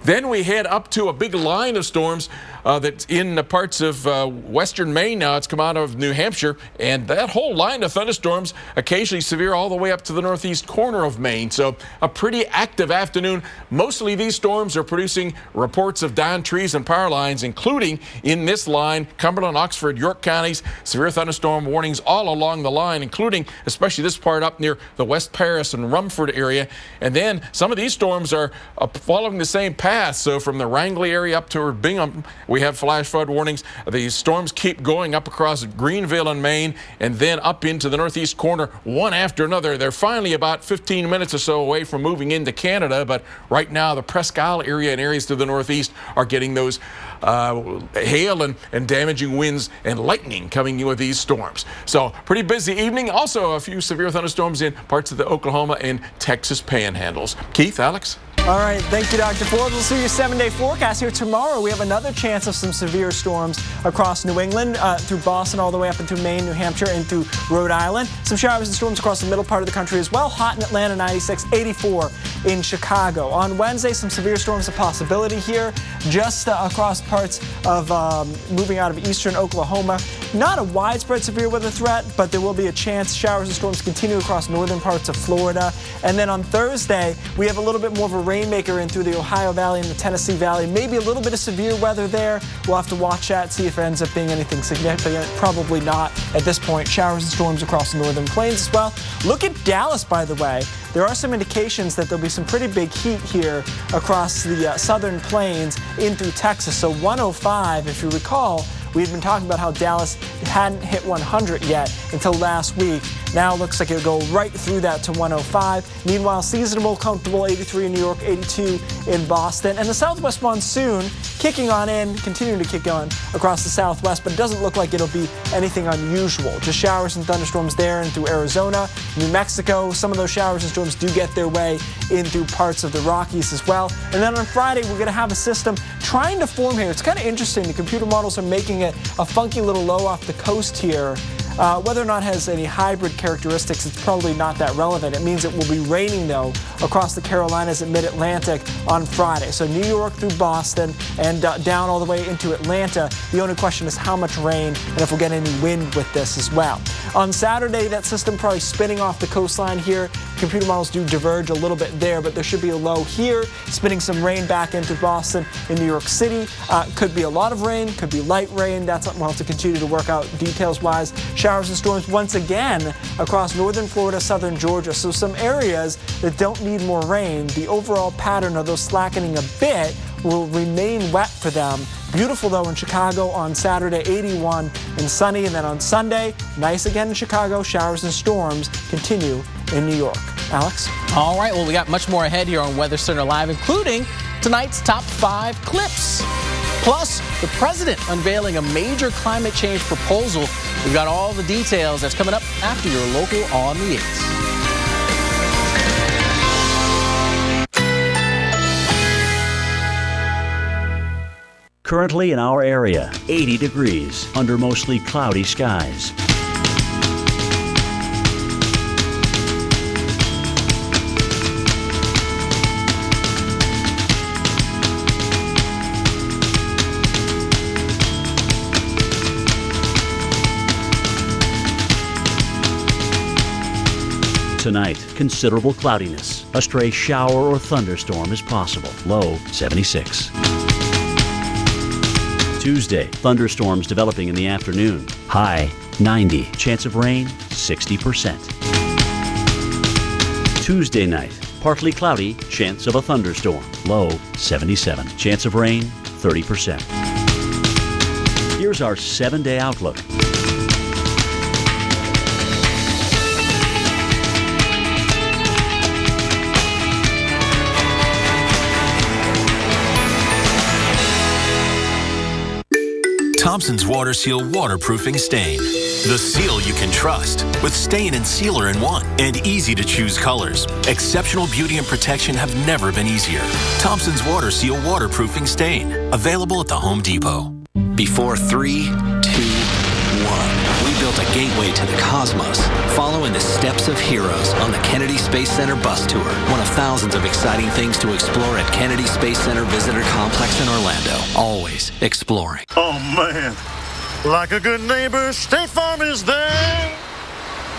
Then we head up to a big line of storms that's in the parts of western Maine now. It's come out of New Hampshire, and that whole line of thunderstorms occasionally severe all the way up to the northeast corner of Maine. So a pretty active afternoon. Mostly these storms are producing reports of downed trees and power lines, including in this line, Cumberland, Oxford, York counties. Severe thunderstorm warnings all along the line, including especially this part up near the West Paris and Rumford area. And then some of these storms are following the same path. So from the Wrangley area up to Bingham, we have flash flood warnings. These storms keep going up across Greenville and Maine and then up into the northeast corner one after another. They're finally about 15 minutes or so away from moving into Canada, but right now the Presque Isle area and areas to the northeast are getting those hail and damaging winds and lightning coming in with these storms. So pretty busy evening. Also a few severe thunderstorms in parts of the Oklahoma and Texas panhandles. Keith, Alex? All right, thank you, Dr. Forbes. We'll see your 7-day forecast here tomorrow. We have another chance of some severe storms across New England, through Boston, all the way up into Maine, New Hampshire, and through Rhode Island. Some showers and storms across the middle part of the country as well. Hot in Atlanta, 96, 84 in Chicago. On Wednesday, some severe storms a possibility here, just across parts of moving out of eastern Oklahoma. Not a widespread severe weather threat, but there will be a chance showers and storms continue across northern parts of Florida. And then on Thursday, we have a little bit more of a rainmaker in through the Ohio Valley and the Tennessee Valley. Maybe a little bit of severe weather there. We'll have to watch that, see if it ends up being anything significant. Probably not at this point. Showers and storms across the northern plains as well. Look at Dallas, by the way. There are some indications that there'll be some pretty big heat here across the southern plains in through Texas. So 105, if you recall, we had been talking about how Dallas hadn't hit 100 yet until last week. Now it looks like it'll go right through that to 105. Meanwhile, seasonable, comfortable 83 in New York, 82 in Boston. And the southwest monsoon kicking on in, continuing to kick on across the southwest, but it doesn't look like it'll be anything unusual. Just showers and thunderstorms there and through Arizona, New Mexico. Some of those showers and storms do get their way in through parts of the Rockies as well. And then on Friday, we're going to have a system trying to form here. It's kind of interesting. The computer models are making it a funky little low off the coast here. Whether or not it has any hybrid characteristics, it's probably not that relevant. It means it will be raining, though, across the Carolinas and mid-Atlantic on Friday. So New York through Boston and down all the way into Atlanta. The only question is how much rain and if we'll get any wind with this as well. On Saturday, that system probably spinning off the coastline here. Computer models do diverge a little bit there, but there should be a low here, spinning some rain back into Boston and New York City. Could be a lot of rain, could be light rain. That's something we'll have to continue to work out details-wise. showers and storms once again across northern Florida, southern Georgia. So some areas that don't need more rain, the overall pattern of those slackening a bit will remain wet for them. Beautiful, though, in Chicago on Saturday, 81 and sunny. And then on Sunday, nice again in Chicago. Showers and storms continue in New York. Alex? All right, well, we got much more ahead here on Weather Center Live, including tonight's top 5 clips. Plus, the president unveiling a major climate change proposal. We've got all the details. That's coming up after your local on the 8th. Currently in our area, 80 degrees under mostly cloudy skies. Tonight, considerable cloudiness. A stray shower or thunderstorm is possible. Low 76. Tuesday, thunderstorms developing in the afternoon. High 90. Chance of rain 60%. Tuesday night, partly cloudy, chance of a thunderstorm. Low 77. Chance of rain 30%. Here's our 7-day outlook. Thompson's Water Seal Waterproofing Stain. The seal you can trust, with stain and sealer in one, and easy to choose colors. Exceptional beauty and protection have never been easier. Thompson's Water Seal Waterproofing Stain. Available at the Home Depot. Before 3, 2, 1. We built a gateway to the cosmos, following the steps of heroes on the Kennedy Space Center bus tour. One of thousands of exciting things to explore at Kennedy Space Center Visitor Complex in Orlando. Always exploring. Oh, man. Like a good neighbor, State Farm is there.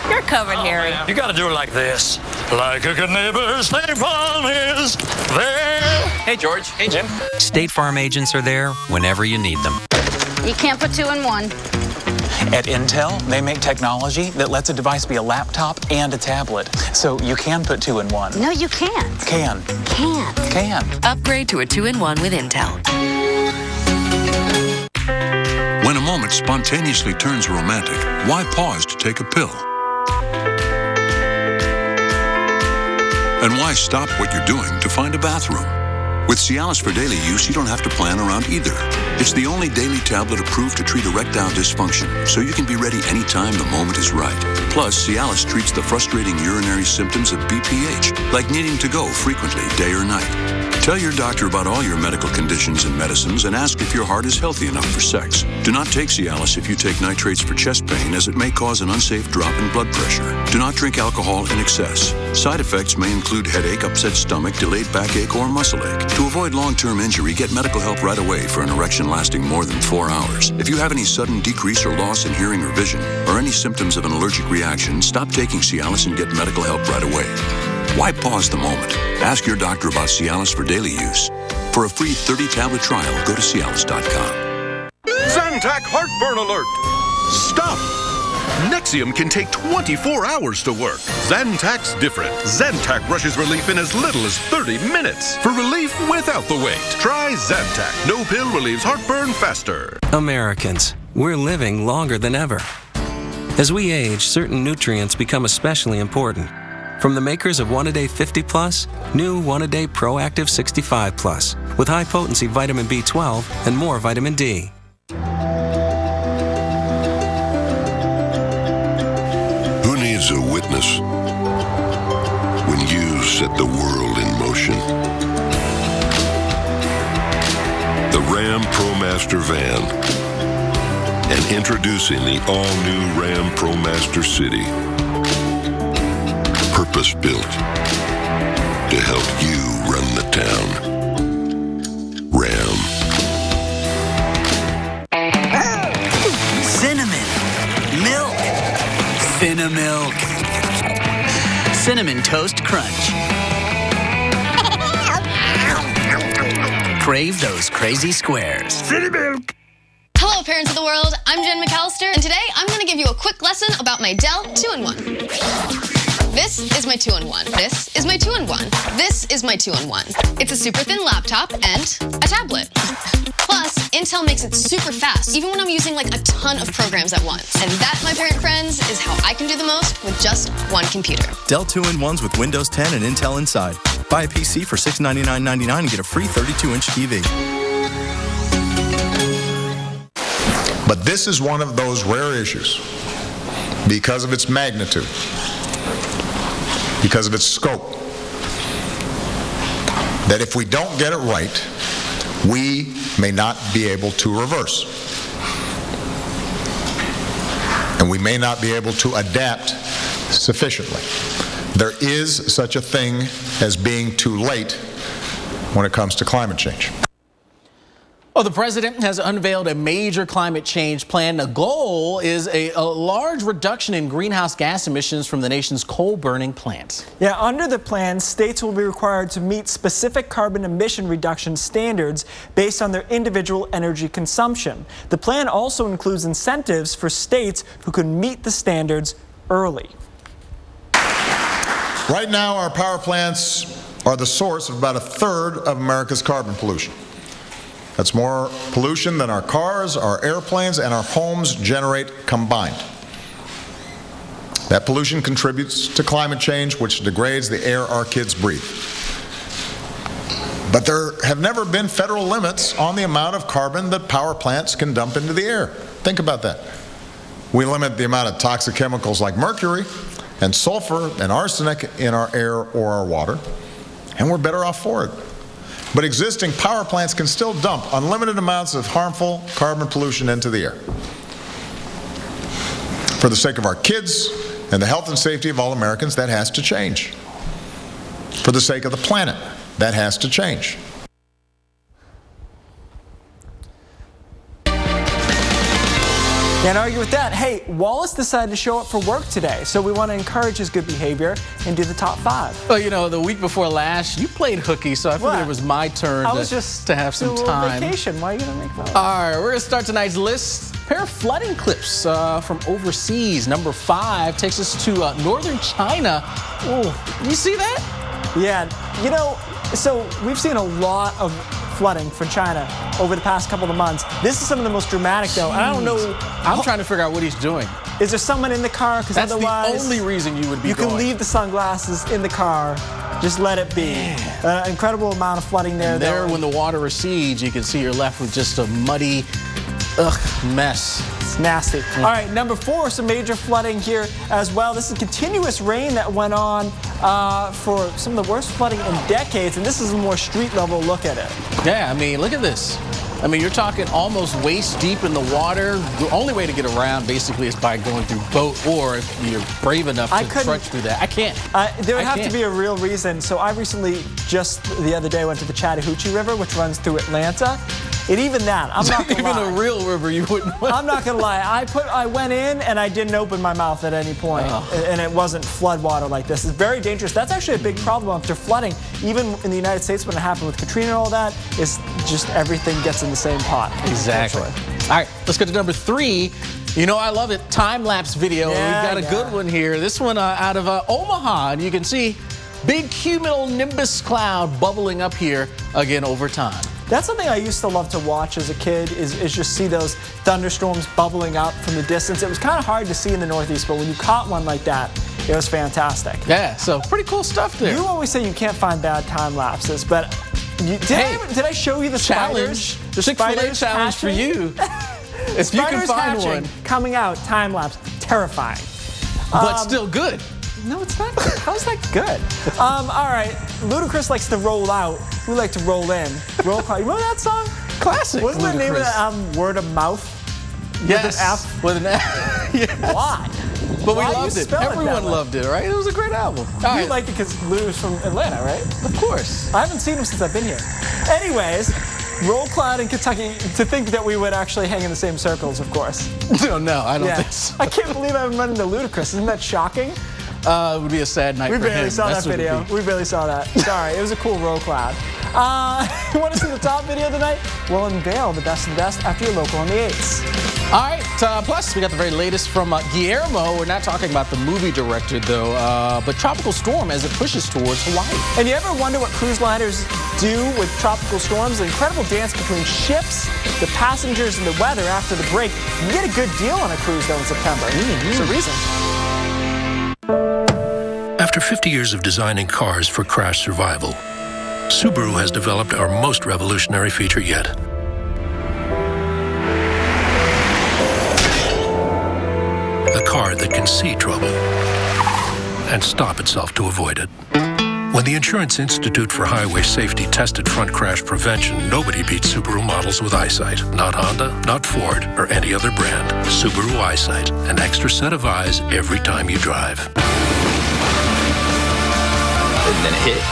You're covered, Harry. You got to do it like this. Like a good neighbor, State Farm is there. Hey, George. Hey, Jim. State Farm agents are there whenever you need them. You can't put 2 in 1. At Intel, they make technology that lets a device be a laptop and a tablet. So you can put 2 in 1. No, you can't. Can. Can't. Can. Upgrade to a 2-in-1 with Intel. When a moment spontaneously turns romantic, why pause to take a pill? And why stop what you're doing to find a bathroom? With Cialis for daily use, you don't have to plan around either. It's the only daily tablet approved to treat erectile dysfunction, so you can be ready anytime the moment is right. Plus, Cialis treats the frustrating urinary symptoms of BPH, like needing to go frequently, day or night. Tell your doctor about all your medical conditions and medicines and ask if your heart is healthy enough for sex. Do not take Cialis if you take nitrates for chest pain, as it may cause an unsafe drop in blood pressure. Do not drink alcohol in excess. Side effects may include headache, upset stomach, delayed backache, or muscle ache. To avoid long-term injury, get medical help right away for an erection lasting more than 4 hours. If you have any sudden decrease or loss in hearing or vision, or any symptoms of an allergic reaction, stop taking Cialis and get medical help right away. Why pause the moment? Ask your doctor about Cialis for daily use. For a free 30-tablet trial, go to Cialis.com. Zantac heartburn alert! Stop! Nexium can take 24 hours to work. Zantac's different. Zantac rushes relief in as little as 30 minutes. For relief without the wait, try Zantac. No pill relieves heartburn faster. Americans, we're living longer than ever. As we age, certain nutrients become especially important. From the makers of One-A-Day 50 Plus, new One-A-Day Proactive 65 Plus, with high-potency vitamin B12 and more vitamin D. Who needs a witness when you set the world in motion? The Ram ProMaster van. And introducing the all-new Ram ProMaster City. Purpose-built to help you run the town. Ram. Cinnamon. Milk. Cinnamilk. Cinnamon Toast Crunch. Crave those crazy squares. Cinnamilk. Hello, Hello, parents of the world. I'm Jen McAllister, and today I'm going to give you a quick lesson about my Dell 2-in-1. This is my 2-in-1. This is my 2-in-1. This is my 2-in-1. It's a super thin laptop and a tablet. Plus, Intel makes it super fast, even when I'm using like a ton of programs at once. And that, my parent friends, is how I can do the most with just one computer. Dell 2-in-1s with Windows 10 and Intel inside. Buy a PC for $699.99 and get a free 32-inch TV. But this is one of those rare issues because of its magnitude, because of its scope, that if we don't get it right, we may not be able to reverse. And we may not be able to adapt sufficiently. There is such a thing as being too late when it comes to climate change. Well, the president has unveiled a major climate change plan. The goal is a large reduction in greenhouse gas emissions from the nation's coal-burning plants. Yeah, under the plan, states will be required to meet specific carbon emission reduction standards based on their individual energy consumption. The plan also includes incentives for states who can meet the standards early. Right now, our power plants are the source of about a third of America's carbon pollution. That's more pollution than our cars, our airplanes, and our homes generate combined. That pollution contributes to climate change, which degrades the air our kids breathe. But there have never been federal limits on the amount of carbon that power plants can dump into the air. Think about that. We limit the amount of toxic chemicals like mercury and sulfur and arsenic in our air or our water, and we're better off for it. But existing power plants can still dump unlimited amounts of harmful carbon pollution into the air. For the sake of our kids and the health and safety of all Americans, that has to change. For the sake of the planet, that has to change. Can't argue with that. Hey, Wallace decided to show up for work today, so we want to encourage his good behavior and do the top 5. Well, you know, the week before last, you played hooky, so I figured it was my turn to have some time. Vacation. Why are you going to make fun? All right, we're going to start tonight's list. A pair of flooding clips from overseas. Number 5 takes us to northern China. Oh, you see that? Yeah, you know, so we've seen a lot of flooding from China over the past couple of months. This is some of the most dramatic, though. And I don't know. I'm trying to figure out what he's doing. Is there someone in the car? Because otherwise, that's the only reason you would be You going. can leave the sunglasses in the car. Just let it be. Incredible amount of flooding there. There, when the water recedes, you can see you're left with just a muddy mess. It's nasty. All right, number 4, some major flooding here as well. This is continuous rain that went on for some of the worst flooding in decades, and this is a more street level look at it. Yeah, I mean, look at this. I mean, you're talking almost waist deep in the water. The only way to get around, basically, is by going through boat, or if you're brave enough to trudge through that. I can't. There would have to be a real reason. So I recently, just the other day, went to the Chattahoochee River, which runs through Atlanta. And even that, I'm not gonna lie. Even a real river, you wouldn't. I'm not gonna lie. I went in and I didn't open my mouth at any point, and it wasn't flood water like this. It's very dangerous. That's actually a big problem after flooding. Even in the United States, when it happened with Katrina and all that, it's just everything gets in the same pot. Exactly. All right, let's go to number 3. You know, I love it. Time-lapse video. Yeah, We've got a good one here. This one out of Omaha, and you can see big cumulonimbus cloud bubbling up here again over time. That's something I used to love to watch as a kid, is just see those thunderstorms bubbling up from the distance. It was kind of hard to see in the Northeast, but when you caught one like that, it was fantastic. Yeah, so pretty cool stuff there. You always say you can't find bad time lapses, but did I show you the challenge? spiders? The Chick-fil-A challenge for you. If you can find one. Coming out, time lapse, terrifying. But still good. No, it's not good. How's that good? All right, Ludacris likes to roll out. We like to roll in. Roll call. You remember that song? Classic. Wasn't Ludacris. the name of that album Word of Mouth? Yes. With an F? With an F. Yes. Why? But we Why loved it. spell Everyone that loved it, right? It was a great album. You liked it because Luda's from Atlanta, right? Of course. I haven't seen him since I've been here. Anyways, Roll Cloud in Kentucky, to think that we would actually hang in the same circles, of course. No, I don't think so. I can't believe I haven't run into Ludacris. Isn't that shocking? it would be a sad night We for him. barely saw that video. We barely saw that. Sorry, it was a cool roll cloud. You want to see the top video of the night? We'll unveil the best of the best after your local on the 8s. All right, plus we got the very latest from Guillermo. We're not talking about the movie director, though, but tropical storm as it pushes towards Hawaii. And you ever wonder what cruise liners do with tropical storms? An incredible dance between ships, the passengers, and the weather after the break. You get a good deal on a cruise, though, in September. There's a reason. After 50 years of designing cars for crash survival, Subaru has developed our most revolutionary feature yet. A car that can see trouble and stop itself to avoid it. When the Insurance Institute for Highway Safety tested front crash prevention, nobody beat Subaru models with eyesight. Not Honda, not Ford, or any other brand. Subaru Eyesight, an extra set of eyes every time you drive. And then it hit.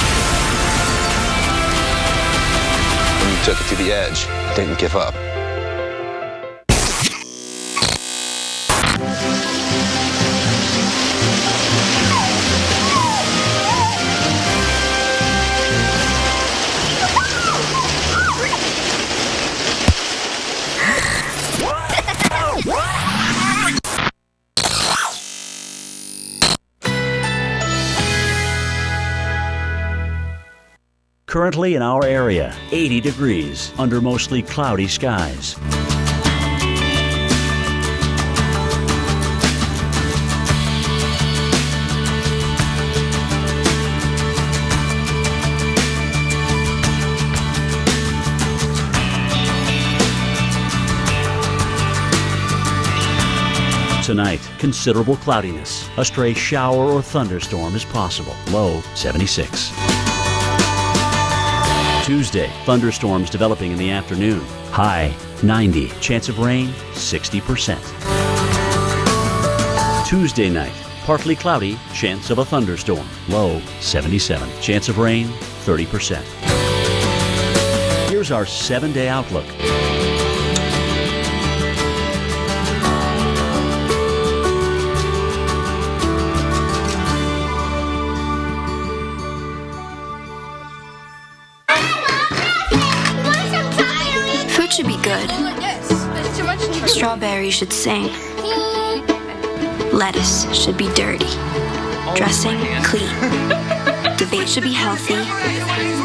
And you took it to the edge. Didn't give up. Currently in our area, 80 degrees under mostly cloudy skies. Tonight, considerable cloudiness. A stray shower or thunderstorm is possible. Low 76. Tuesday, thunderstorms developing in the afternoon. High 90. Chance of rain 60%. Tuesday night, partly cloudy, chance of a thunderstorm. Low 77. Chance of rain 30%. Here's our 7-day outlook. Should be good. Strawberries should sing. Lettuce should be dirty. Dressing clean. Debate should be healthy.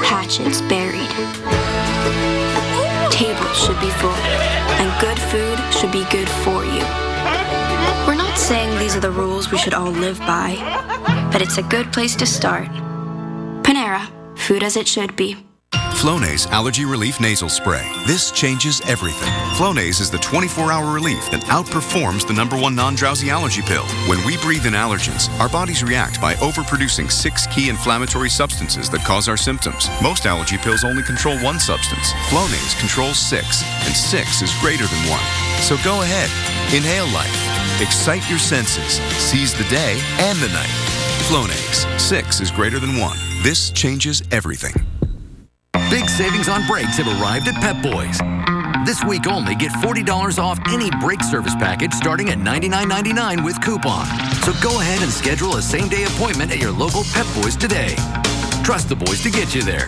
Hatchets buried. Tables should be full. And good food should be good for you. We're not saying these are the rules we should all live by, but it's a good place to start. Panera, food as it should be. Flonase Allergy Relief Nasal Spray. This changes everything. Flonase is the 24-hour relief that outperforms the #1 non-drowsy allergy pill. When we breathe in allergens, our bodies react by overproducing 6 key inflammatory substances that cause our symptoms. Most allergy pills only control 1 substance. Flonase controls 6, and 6 is greater than 1. So go ahead, inhale life, excite your senses, seize the day and the night. Flonase, 6 is greater than 1. This changes everything. Big savings on brakes have arrived at Pep Boys. This week only, get $40 off any brake service package starting at $99.99 with coupon. So go ahead and schedule a same-day appointment at your local Pep Boys today. Trust the boys to get you there.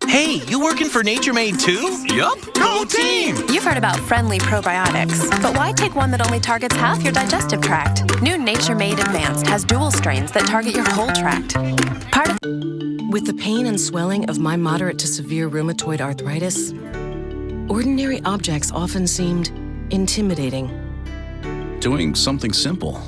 Hey, you working for Nature Made too? Yup. Go team! You've heard about friendly probiotics, but why take one that only targets half your digestive tract? New Nature Made Advanced has dual strains that target your whole tract. With the pain and swelling of my moderate to severe rheumatoid arthritis, ordinary objects often seemed intimidating. Doing something simple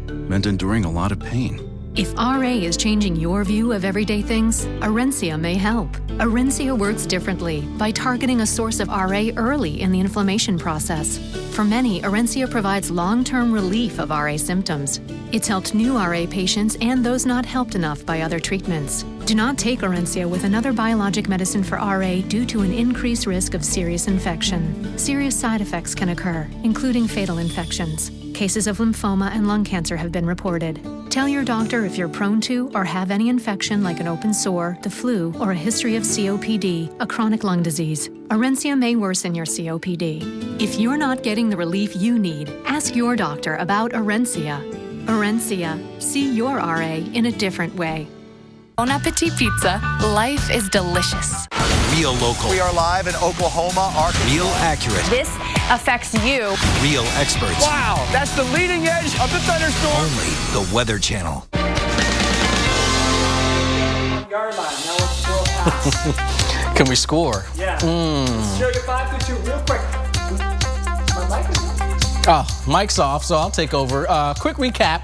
meant enduring a lot of pain. If RA is changing your view of everyday things, Orencia may help. Orencia works differently by targeting a source of RA early in the inflammation process. For many, Orencia provides long-term relief of RA symptoms. It's helped new RA patients and those not helped enough by other treatments. Do not take Orencia with another biologic medicine for RA due to an increased risk of serious infection. Serious side effects can occur, including fatal infections. Cases of lymphoma and lung cancer have been reported. Tell your doctor if you're prone to or have any infection like an open sore, the flu, or a history of COPD, a chronic lung disease. Orencia may worsen your COPD. If you're not getting the relief you need, ask your doctor about Orencia. Orencia. See your RA in a different way. Bon Appetit Pizza. Life is delicious. Real local. We are live in Oklahoma. Real accurate. This affects you. Real experts. Wow, that's the leading edge of the thunderstorm. Only the Weather Channel. Yard line. Now let's score pass. Can we score? Yeah. Let's show you 5 through 2 real quick. My mic is on. Oh, mic's off, so I'll take over. Quick recap.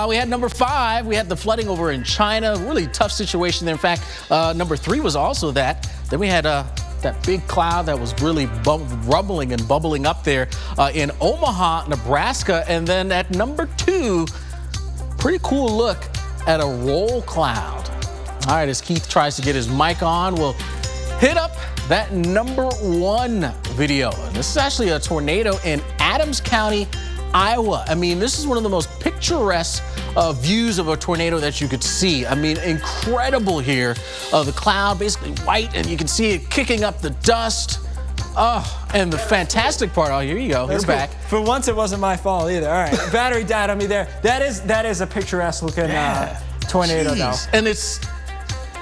We had number 5. We had the flooding over in China. Really tough situation there. In fact, number 3 was also that. Then we had that big cloud that was really rumbling and bubbling up there in Omaha, Nebraska. And then at number 2, pretty cool look at a roll cloud. All right, as Keith tries to get his mic on, we'll hit up that number 1 video. This is actually a tornado in Adams County, Iowa. I mean, this is one of the most picturesque views of a tornado that you could see. I mean, incredible here. The cloud basically white, and you can see it kicking up the dust. And the fantastic part, here you go, he's back. For once, it wasn't my fault either. All right, battery died on me there. That is a picturesque looking tornado, though. And it's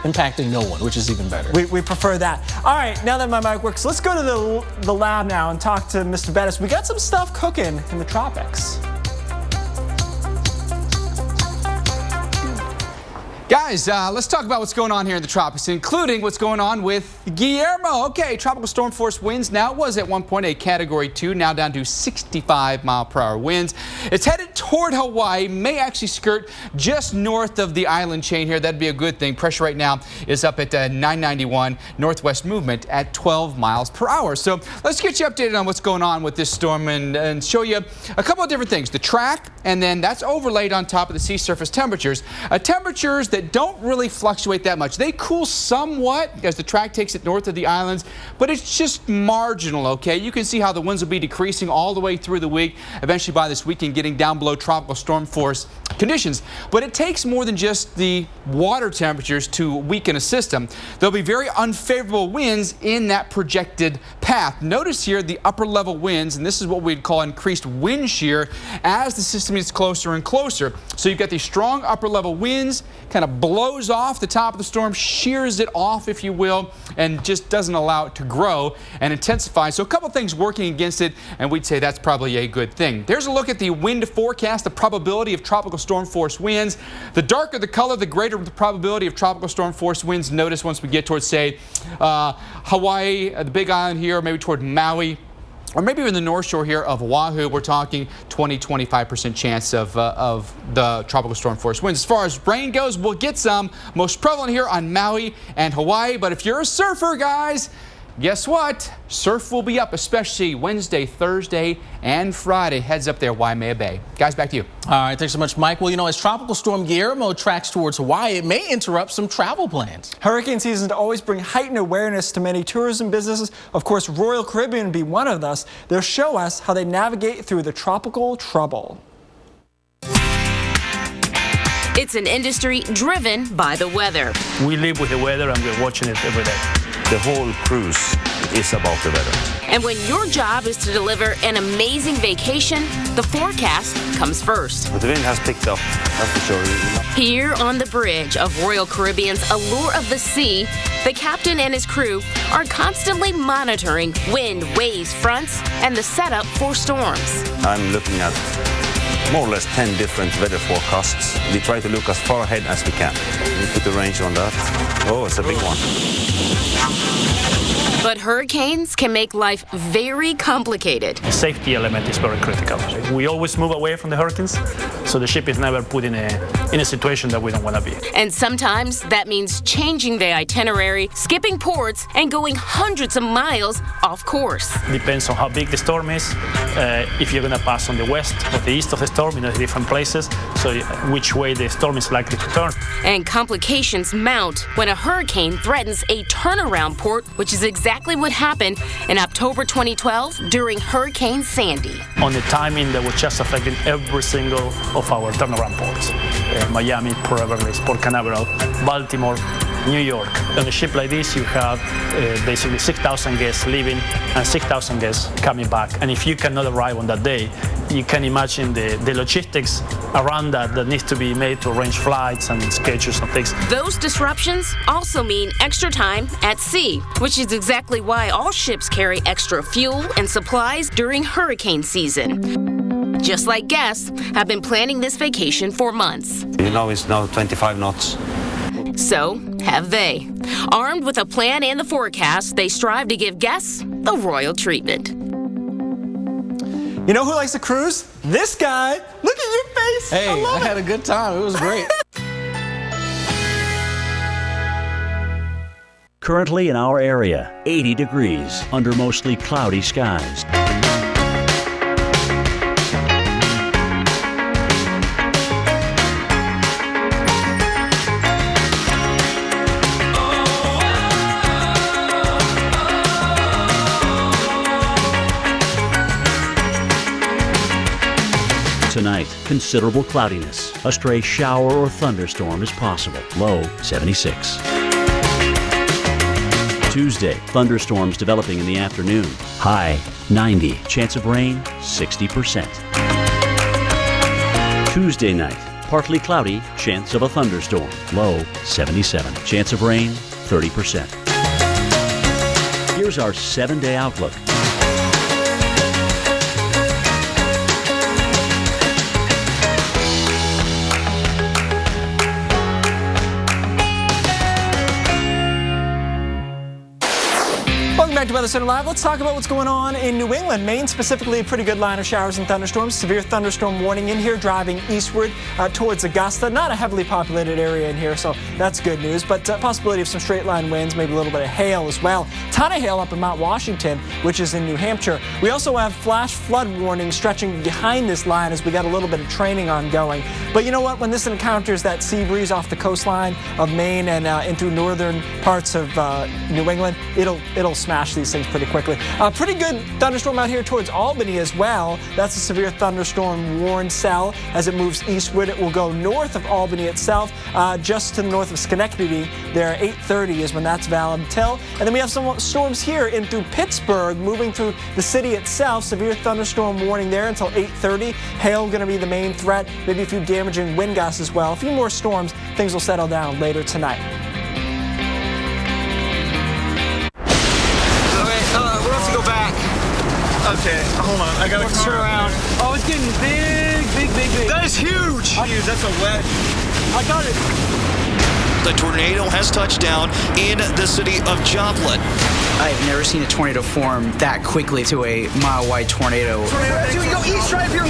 impacting no one, which is even better. We prefer that. All right, now that my mic works, let's go to the lab now and talk to Mr. Bettis. We got some stuff cooking in the tropics. Guys, let's talk about what's going on here in the tropics, including what's going on with Guillermo. Okay, tropical storm force winds now was at one point a Category 2, now down to 65 mile per hour winds. It's headed toward Hawaii, may actually skirt just north of the island chain here. That'd be a good thing. Pressure right now is up at 991, northwest movement at 12 miles per hour. So let's get you updated on what's going on with this storm and show you a couple of different things. The track, and then that's overlaid on top of the sea surface temperatures. Temperatures that don't really fluctuate that much. They cool somewhat as the track takes it north of the islands, but it's just marginal, okay? You can see how the winds will be decreasing all the way through the week, eventually by this weekend getting down below tropical storm force conditions. But it takes more than just the water temperatures to weaken a system. There'll be very unfavorable winds in that projected path. Notice here the upper level winds, and this is what we'd call increased wind shear as the system gets closer and closer. So you've got these strong upper level winds, kind of blows off the top of the storm, shears it off, if you will, and just doesn't allow it to grow and intensify. So a couple things working against it, and we'd say that's probably a good thing. There's a look at the wind forecast, the probability of tropical storm force winds. The darker the color, the greater the probability of tropical storm force winds. Notice once we get towards, say, Hawaii, the Big Island here, or maybe toward Maui, or maybe even the North Shore here of Oahu, we're talking 20-25% chance of the tropical storm force winds. As far as rain goes, we'll get some, most prevalent here on Maui and Hawaii. But if you're a surfer, guys, guess what? Surf will be up, especially Wednesday, Thursday, and Friday. Heads up there, Waimea Bay. Guys, back to you. All right, thanks so much, Mike. Well, you know, as Tropical Storm Guillermo tracks towards Hawaii, it may interrupt some travel plans. Hurricane season to always bring heightened awareness to many tourism businesses. Of course, Royal Caribbean be one of us. They'll show us how they navigate through the tropical trouble. It's an industry driven by the weather. We live with the weather and we're watching it every day. The whole cruise is about the weather. And when your job is to deliver an amazing vacation, the forecast comes first. But the wind has picked up, that's for sure. Here on the bridge of Royal Caribbean's Allure of the Sea, the captain and his crew are constantly monitoring wind, waves, fronts, and the setup for storms. I'm looking at more or less 10 different weather forecasts. We try to look as far ahead as we can. We put the range on that. Oh, it's a big one. But hurricanes can make life very complicated. The safety element is very critical. We always move away from the hurricanes, so the ship is never put in a situation that we don't want to be. And sometimes that means changing the itinerary, skipping ports, and going hundreds of miles off course. Depends on how big the storm is, if you're going to pass on the west or the east of the storm, different places, so which way the storm is likely to turn. And complications mount when a hurricane threatens a turnaround port, which is exactly what happened in October 2012 during Hurricane Sandy. On the timing that was just affecting every single of our turnaround ports. Miami, Port Everglades, Port Canaveral, Baltimore, New York. On a ship like this, you have basically 6,000 guests leaving and 6,000 guests coming back. And if you cannot arrive on that day, you can imagine the logistics around that needs to be made to arrange flights and schedules and things. Those disruptions also mean extra time at sea, which is exactly why all ships carry extra fuel and supplies during hurricane season. Just like guests have been planning this vacation for months. You know it's now 25 knots. So have they. Armed with a plan and the forecast, they strive to give guests the royal treatment. You know who likes to cruise? This guy. Look at your face. Hey, I had a good time. It was great. Currently in our area, 80 degrees under mostly cloudy skies. Tonight, considerable cloudiness. A stray shower or thunderstorm is possible. Low 76. Tuesday, thunderstorms developing in the afternoon. High 90. Chance of rain 60%. Tuesday night, partly cloudy, chance of a thunderstorm. Low 77. Chance of rain 30%. Here's our 7-day outlook. Welcome back to Weather Center Live. Let's talk about what's going on in New England. Maine specifically, a pretty good line of showers and thunderstorms. Severe thunderstorm warning in here, driving eastward towards Augusta. Not a heavily populated area in here, so that's good news. But possibility of some straight line winds, maybe a little bit of hail as well. Ton of hail up in Mount Washington, which is in New Hampshire. We also have flash flood warnings stretching behind this line as we got a little bit of training ongoing. But you know what? When this encounters that sea breeze off the coastline of Maine and into northern parts of New England, it'll smash these things pretty quickly. Pretty good thunderstorm out here towards Albany as well. That's a severe thunderstorm warned cell. As it moves eastward, it will go north of Albany itself, just to the north of Schenectady. There, 8:30 is when that's valid until. And then we have some storms here in through Pittsburgh, moving through the city itself. Severe thunderstorm warning there until 8:30. Hail going to be the main threat. Maybe a few damaging wind gusts as well. A few more storms. Things will settle down later tonight. Okay, hold on. I gotta turn around. Oh, it's getting big. That is huge. That's a wedge. I got it. The tornado has touched down in the city of Joplin. I've never seen a tornado form that quickly to a mile-wide tornado. We go east right up here.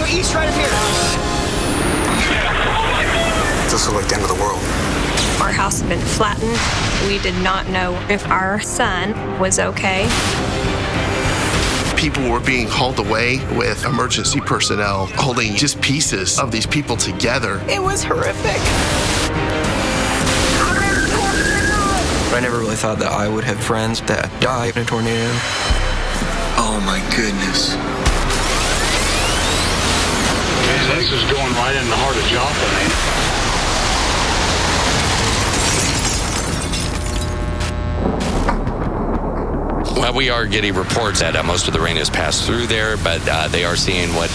This looks like the end of the world. Our house had been flattened. We did not know if our son was okay. People were being hauled away with emergency personnel holding just pieces of these people together. It was horrific. I never really thought that I would have friends that died in a tornado. Oh my goodness. Man, this is going right in the heart of Joplin, ain't it? Well, we are getting reports that most of the rain has passed through there, but they are seeing what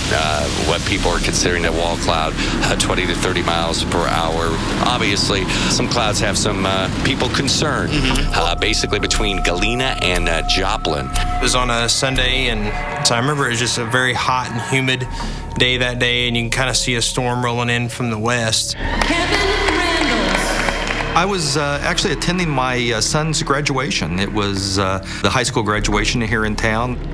people are considering a wall cloud, 20 to 30 miles per hour. Obviously, some clouds have some people concerned, basically between Galena and Joplin. It was on a Sunday, and so I remember it was just a very hot and humid day that day, and you can kind of see a storm rolling in from the west. I was actually attending my son's graduation. It was the high school graduation here in town.